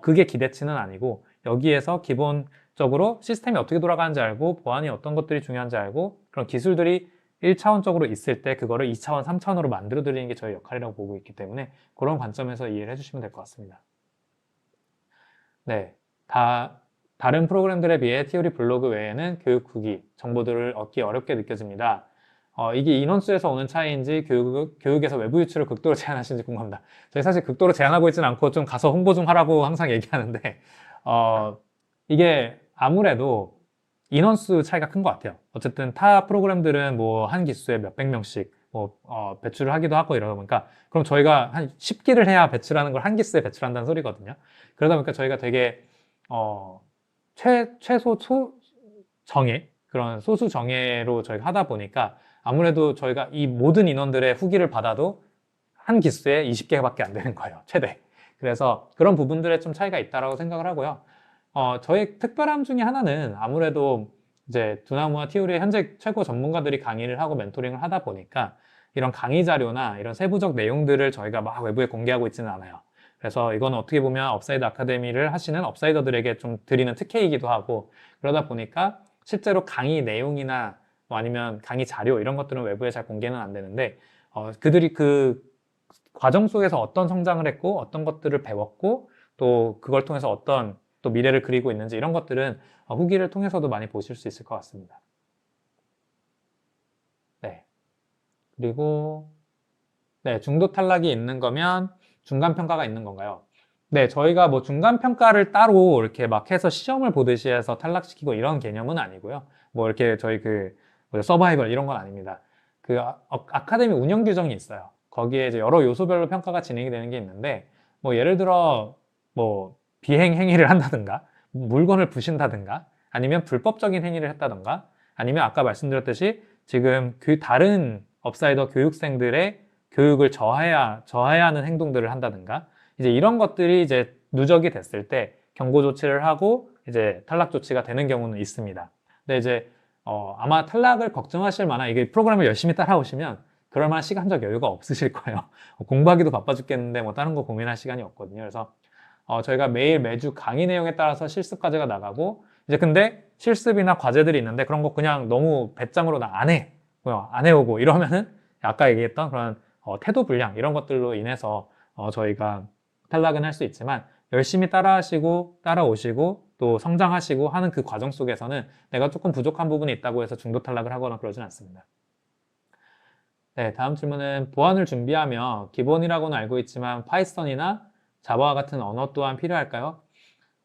그게 기대치는 아니고 여기에서 기본적으로 시스템이 어떻게 돌아가는지 알고 보안이 어떤 것들이 중요한지 알고 그런 기술들이 1차원적으로 있을 때 그거를 2차원, 3차원으로 만들어 드리는 게 저희 역할이라고 보고 있기 때문에 그런 관점에서 이해를 해주시면 될 것 같습니다. 네, 다른 프로그램들에 비해 티오리 블로그 외에는 교육 후기, 정보들을 얻기 어렵게 느껴집니다. 이게 인원수에서 오는 차이인지 교육에서 외부 유출을 극도로 제한하시는지 궁금합니다. 저희 사실 극도로 제한하고 있지는 않고 좀 가서 홍보 좀 하라고 항상 얘기하는데 이게 아무래도 인원수 차이가 큰 것 같아요. 어쨌든 타 프로그램들은 뭐 한 기수에 몇백 명씩 배출을 하기도 하고 이러다 보니까 그럼 저희가 한 10기를 해야 배출하는 걸 한 기수에 배출한다는 소리거든요. 그러다 보니까 저희가 되게 최소 정예 그런 소수 정예로 저희가 하다 보니까 아무래도 저희가 이 모든 인원들의 후기를 받아도 한 기수에 20개밖에 안 되는 거예요, 최대. 그래서 그런 부분들에 좀 차이가 있다라고 생각을 하고요. 저희 특별함 중에 하나는 아무래도 이제 두나무와 티오리의 현재 최고 전문가들이 강의를 하고 멘토링을 하다 보니까 이런 강의 자료나 이런 세부적 내용들을 저희가 막 외부에 공개하고 있지는 않아요. 그래서 이건 어떻게 보면 업사이드 아카데미를 하시는 업사이더들에게 좀 드리는 특혜이기도 하고 그러다 보니까 실제로 강의 내용이나 뭐 아니면 강의 자료 이런 것들은 외부에 잘 공개는 안 되는데 그들이 그 과정 속에서 어떤 성장을 했고 어떤 것들을 배웠고 또 그걸 통해서 어떤 또 미래를 그리고 있는지 이런 것들은 후기를 통해서도 많이 보실 수 있을 것 같습니다. 네. 그리고 네, 중도 탈락이 있는 거면 중간 평가가 있는 건가요? 네, 저희가 뭐 중간 평가를 따로 이렇게 막 해서 시험을 보듯이 해서 탈락시키고 이런 개념은 아니고요. 뭐 이렇게 저희 서바이벌 이런 건 아닙니다. 아카데미 운영 규정이 있어요. 거기에 이제 여러 요소별로 평가가 진행이 되는 게 있는데 뭐 예를 들어 뭐 비행 행위를 한다든가 물건을 부신다든가 아니면 불법적인 행위를 했다든가 아니면 아까 말씀드렸듯이 지금 그 다른 업사이더 교육생들의 교육을 저해하는 행동들을 한다든가 이제 이런 것들이 이제 누적이 됐을 때 경고 조치를 하고 이제 탈락 조치가 되는 경우는 있습니다. 근데 이제 아마 탈락을 걱정하실 만한 이게 프로그램을 열심히 따라오시면 그럴 만한 시간적 여유가 없으실 거예요. 공부하기도 바빠 죽겠는데 뭐 다른 거 고민할 시간이 없거든요. 그래서 저희가 매일 매주 강의 내용에 따라서 실습 과제가 나가고 이제 근데 실습이나 과제들이 있는데 그런 거 그냥 너무 배짱으로 나 안 해. 안 해오고 이러면은 아까 얘기했던 그런 태도 불량 이런 것들로 인해서 저희가 탈락은 할 수 있지만 열심히 따라하시고 따라오시고 또 성장하시고 하는 그 과정 속에서는 내가 조금 부족한 부분이 있다고 해서 중도 탈락을 하거나 그러진 않습니다. 네, 다음 질문은 보안을 준비하며 기본이라고는 알고 있지만 파이썬이나 자바와 같은 언어 또한 필요할까요?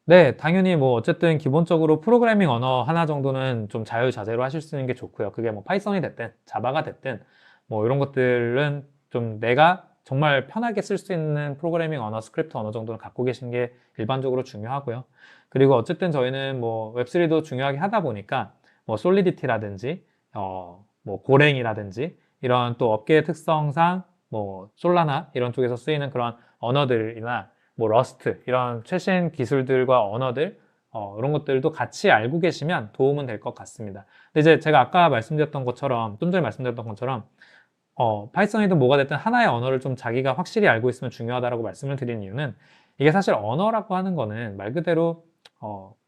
네, 당연히 뭐 어쨌든 기본적으로 프로그래밍 언어 하나 정도는 좀 자유자재로 하실 수 있는 게 좋고요. 그게 뭐 파이썬이 됐든 자바가 됐든 뭐 이런 것들은 좀 내가 정말 편하게 쓸 수 있는 프로그래밍 언어, 스크립트 언어 정도는 갖고 계신 게 일반적으로 중요하고요. 그리고 어쨌든 저희는 뭐 웹3도 중요하게 하다 보니까 뭐 솔리디티라든지 뭐 고랭이라든지 이런 또 업계의 특성상 뭐 솔라나 이런 쪽에서 쓰이는 그런 언어들이나 뭐 러스트 이런 최신 기술들과 언어들 이런 것들도 같이 알고 계시면 도움은 될 것 같습니다. 근데 이제 제가 아까 말씀드렸던 것처럼 좀 전에 말씀드렸던 것처럼 파이썬이든 뭐가 됐든 하나의 언어를 좀 자기가 확실히 알고 있으면 중요하다고 말씀을 드린 이유는 이게 사실 언어라고 하는 거는 말 그대로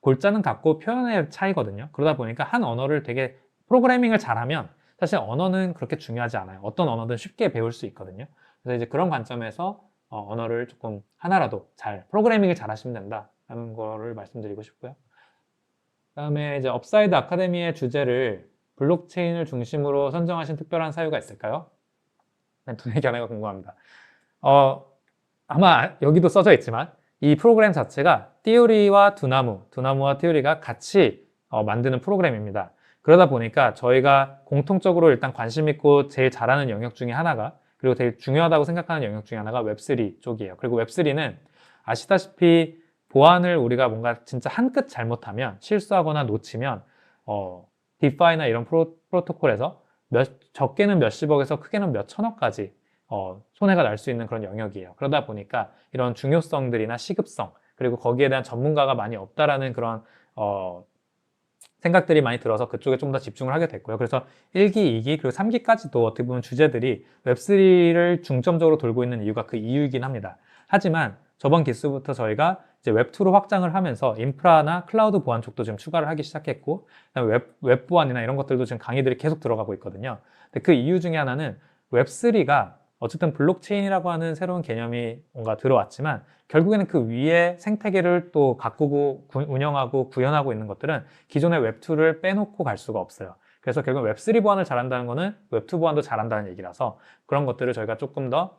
골자는 같고 표현의 차이거든요. 그러다 보니까 한 언어를 되게 프로그래밍을 잘하면 사실 언어는 그렇게 중요하지 않아요. 어떤 언어든 쉽게 배울 수 있거든요. 그래서 이제 그런 관점에서 언어를 조금 하나라도 프로그래밍을 잘 하시면 된다라는 거를 말씀드리고 싶고요. 그다음에 이제 업사이드 아카데미의 주제를 블록체인을 중심으로 선정하신 특별한 사유가 있을까요? 두 의견이 궁금합니다. 아마 여기도 써져 있지만 이 프로그램 자체가 띠오리와 두나무와 띠오리가 같이 만드는 프로그램입니다. 그러다 보니까 저희가 공통적으로 일단 관심 있고 제일 잘하는 영역 중에 하나가 그리고 되게 중요하다고 생각하는 영역 중에 하나가 웹3 쪽이에요. 그리고 웹3는 아시다시피 보안을 우리가 뭔가 진짜 한 끗 잘못하면 실수하거나 놓치면 디파이나 이런 프로토콜에서 적게는 몇십억에서 크게는 몇천억까지 손해가 날 수 있는 그런 영역이에요. 그러다 보니까 이런 중요성들이나 시급성 그리고 거기에 대한 전문가가 많이 없다라는 그런 생각들이 많이 들어서 그쪽에 좀 더 집중을 하게 됐고요. 그래서 1기, 2기, 그리고 3기까지도 어떻게 보면 주제들이 웹3를 중점적으로 돌고 있는 이유가 그 이유이긴 합니다. 하지만 저번 기수부터 저희가 이제 웹2로 확장을 하면서 인프라나 클라우드 보안 쪽도 지금 추가를 하기 시작했고, 그다음에 웹 보안이나 이런 것들도 지금 강의들이 계속 들어가고 있거든요. 근데 그 이유 중에 하나는 웹3가 어쨌든 블록체인이라고 하는 새로운 개념이 뭔가 들어왔지만 결국에는 그 위에 생태계를 또 가꾸고 운영하고 구현하고 있는 것들은 기존의 웹2를 빼놓고 갈 수가 없어요. 그래서 결국 웹3 보안을 잘한다는 거는 웹2 보안도 잘한다는 얘기라서 그런 것들을 저희가 조금 더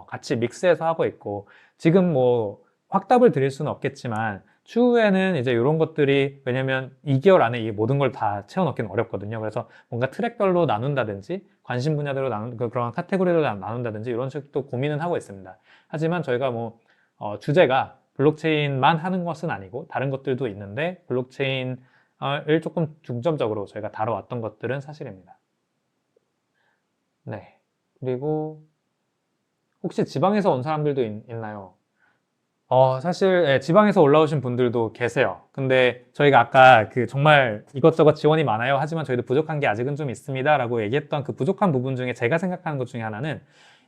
같이 믹스해서 하고 있고 지금 뭐 확답을 드릴 수는 없겠지만 추후에는 이제 이런 것들이 왜냐면 2개월 안에 이 모든 걸 다 채워넣기는 어렵거든요. 그래서 뭔가 트랙별로 나눈다든지 관심 분야대로 그런 카테고리로 나눈다든지 이런 식도 고민은 하고 있습니다. 하지만 저희가 뭐 주제가 블록체인만 하는 것은 아니고 다른 것들도 있는데 블록체인을 조금 중점적으로 저희가 다뤄왔던 것들은 사실입니다. 네. 그리고 혹시 지방에서 온 사람들도 있나요? 사실 지방에서 올라오신 분들도 계세요. 근데 저희가 아까 그 정말 이것저것 지원이 많아요. 하지만 저희도 부족한 게 아직은 좀 있습니다. 라고 얘기했던 그 부족한 부분 중에 제가 생각하는 것 중에 하나는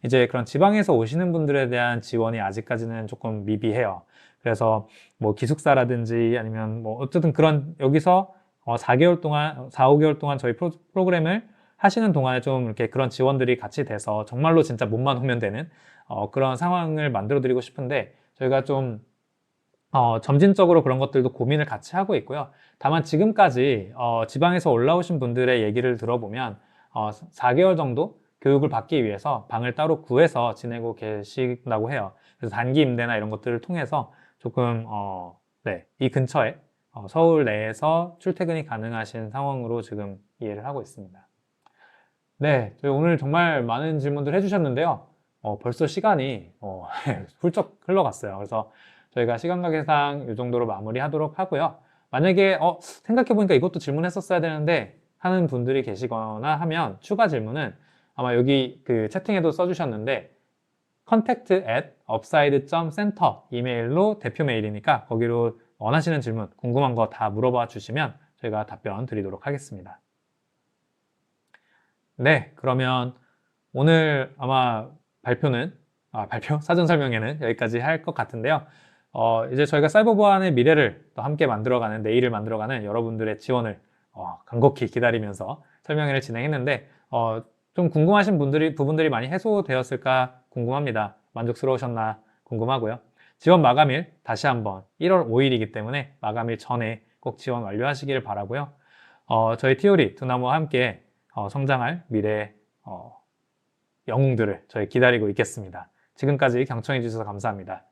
이제 그런 지방에서 오시는 분들에 대한 지원이 아직까지는 조금 미비해요. 그래서 뭐 기숙사라든지 아니면 뭐 어쨌든 그런 여기서 4개월 동안, 4, 5개월 동안 저희 프로그램을 하시는 동안에 좀 이렇게 그런 지원들이 같이 돼서 정말로 진짜 몸만 오면 되는 그런 상황을 만들어 드리고 싶은데 저희가 좀 점진적으로 그런 것들도 고민을 같이 하고 있고요. 다만 지금까지 지방에서 올라오신 분들의 얘기를 들어보면 4개월 정도 교육을 받기 위해서 방을 따로 구해서 지내고 계신다고 해요. 그래서 단기 임대나 이런 것들을 통해서 조금 네, 이 근처에 서울 내에서 출퇴근이 가능하신 상황으로 지금 이해를 하고 있습니다. 네, 저희 오늘 정말 많은 질문들 해주셨는데요. 벌써 시간이 훌쩍 흘러갔어요. 그래서 저희가 시간 관계상 이 정도로 마무리하도록 하고요. 만약에 생각해보니까 이것도 질문했었어야 되는데 하는 분들이 계시거나 하면 추가 질문은 아마 여기 그 채팅에도 써주셨는데 contact@upside.center 이메일로 대표 메일이니까 거기로 원하시는 질문, 궁금한 거 다 물어봐 주시면 저희가 답변 드리도록 하겠습니다. 네, 그러면 오늘 아마 사전 설명회는 여기까지 할 것 같은데요. 이제 저희가 사이버 보안의 미래를 또 함께 만들어가는, 내일을 만들어가는 여러분들의 지원을 간곡히 기다리면서 설명회를 진행했는데, 좀 궁금하신 부분들이 많이 해소되었을까 궁금합니다. 만족스러우셨나 궁금하고요. 지원 마감일 다시 한번 1월 5일이기 때문에 마감일 전에 꼭 지원 완료하시기를 바라고요. 저희 티오리 두나무와 함께 성장할 미래 영웅들을 저희 기다리고 있겠습니다. 지금까지 경청해 주셔서 감사합니다.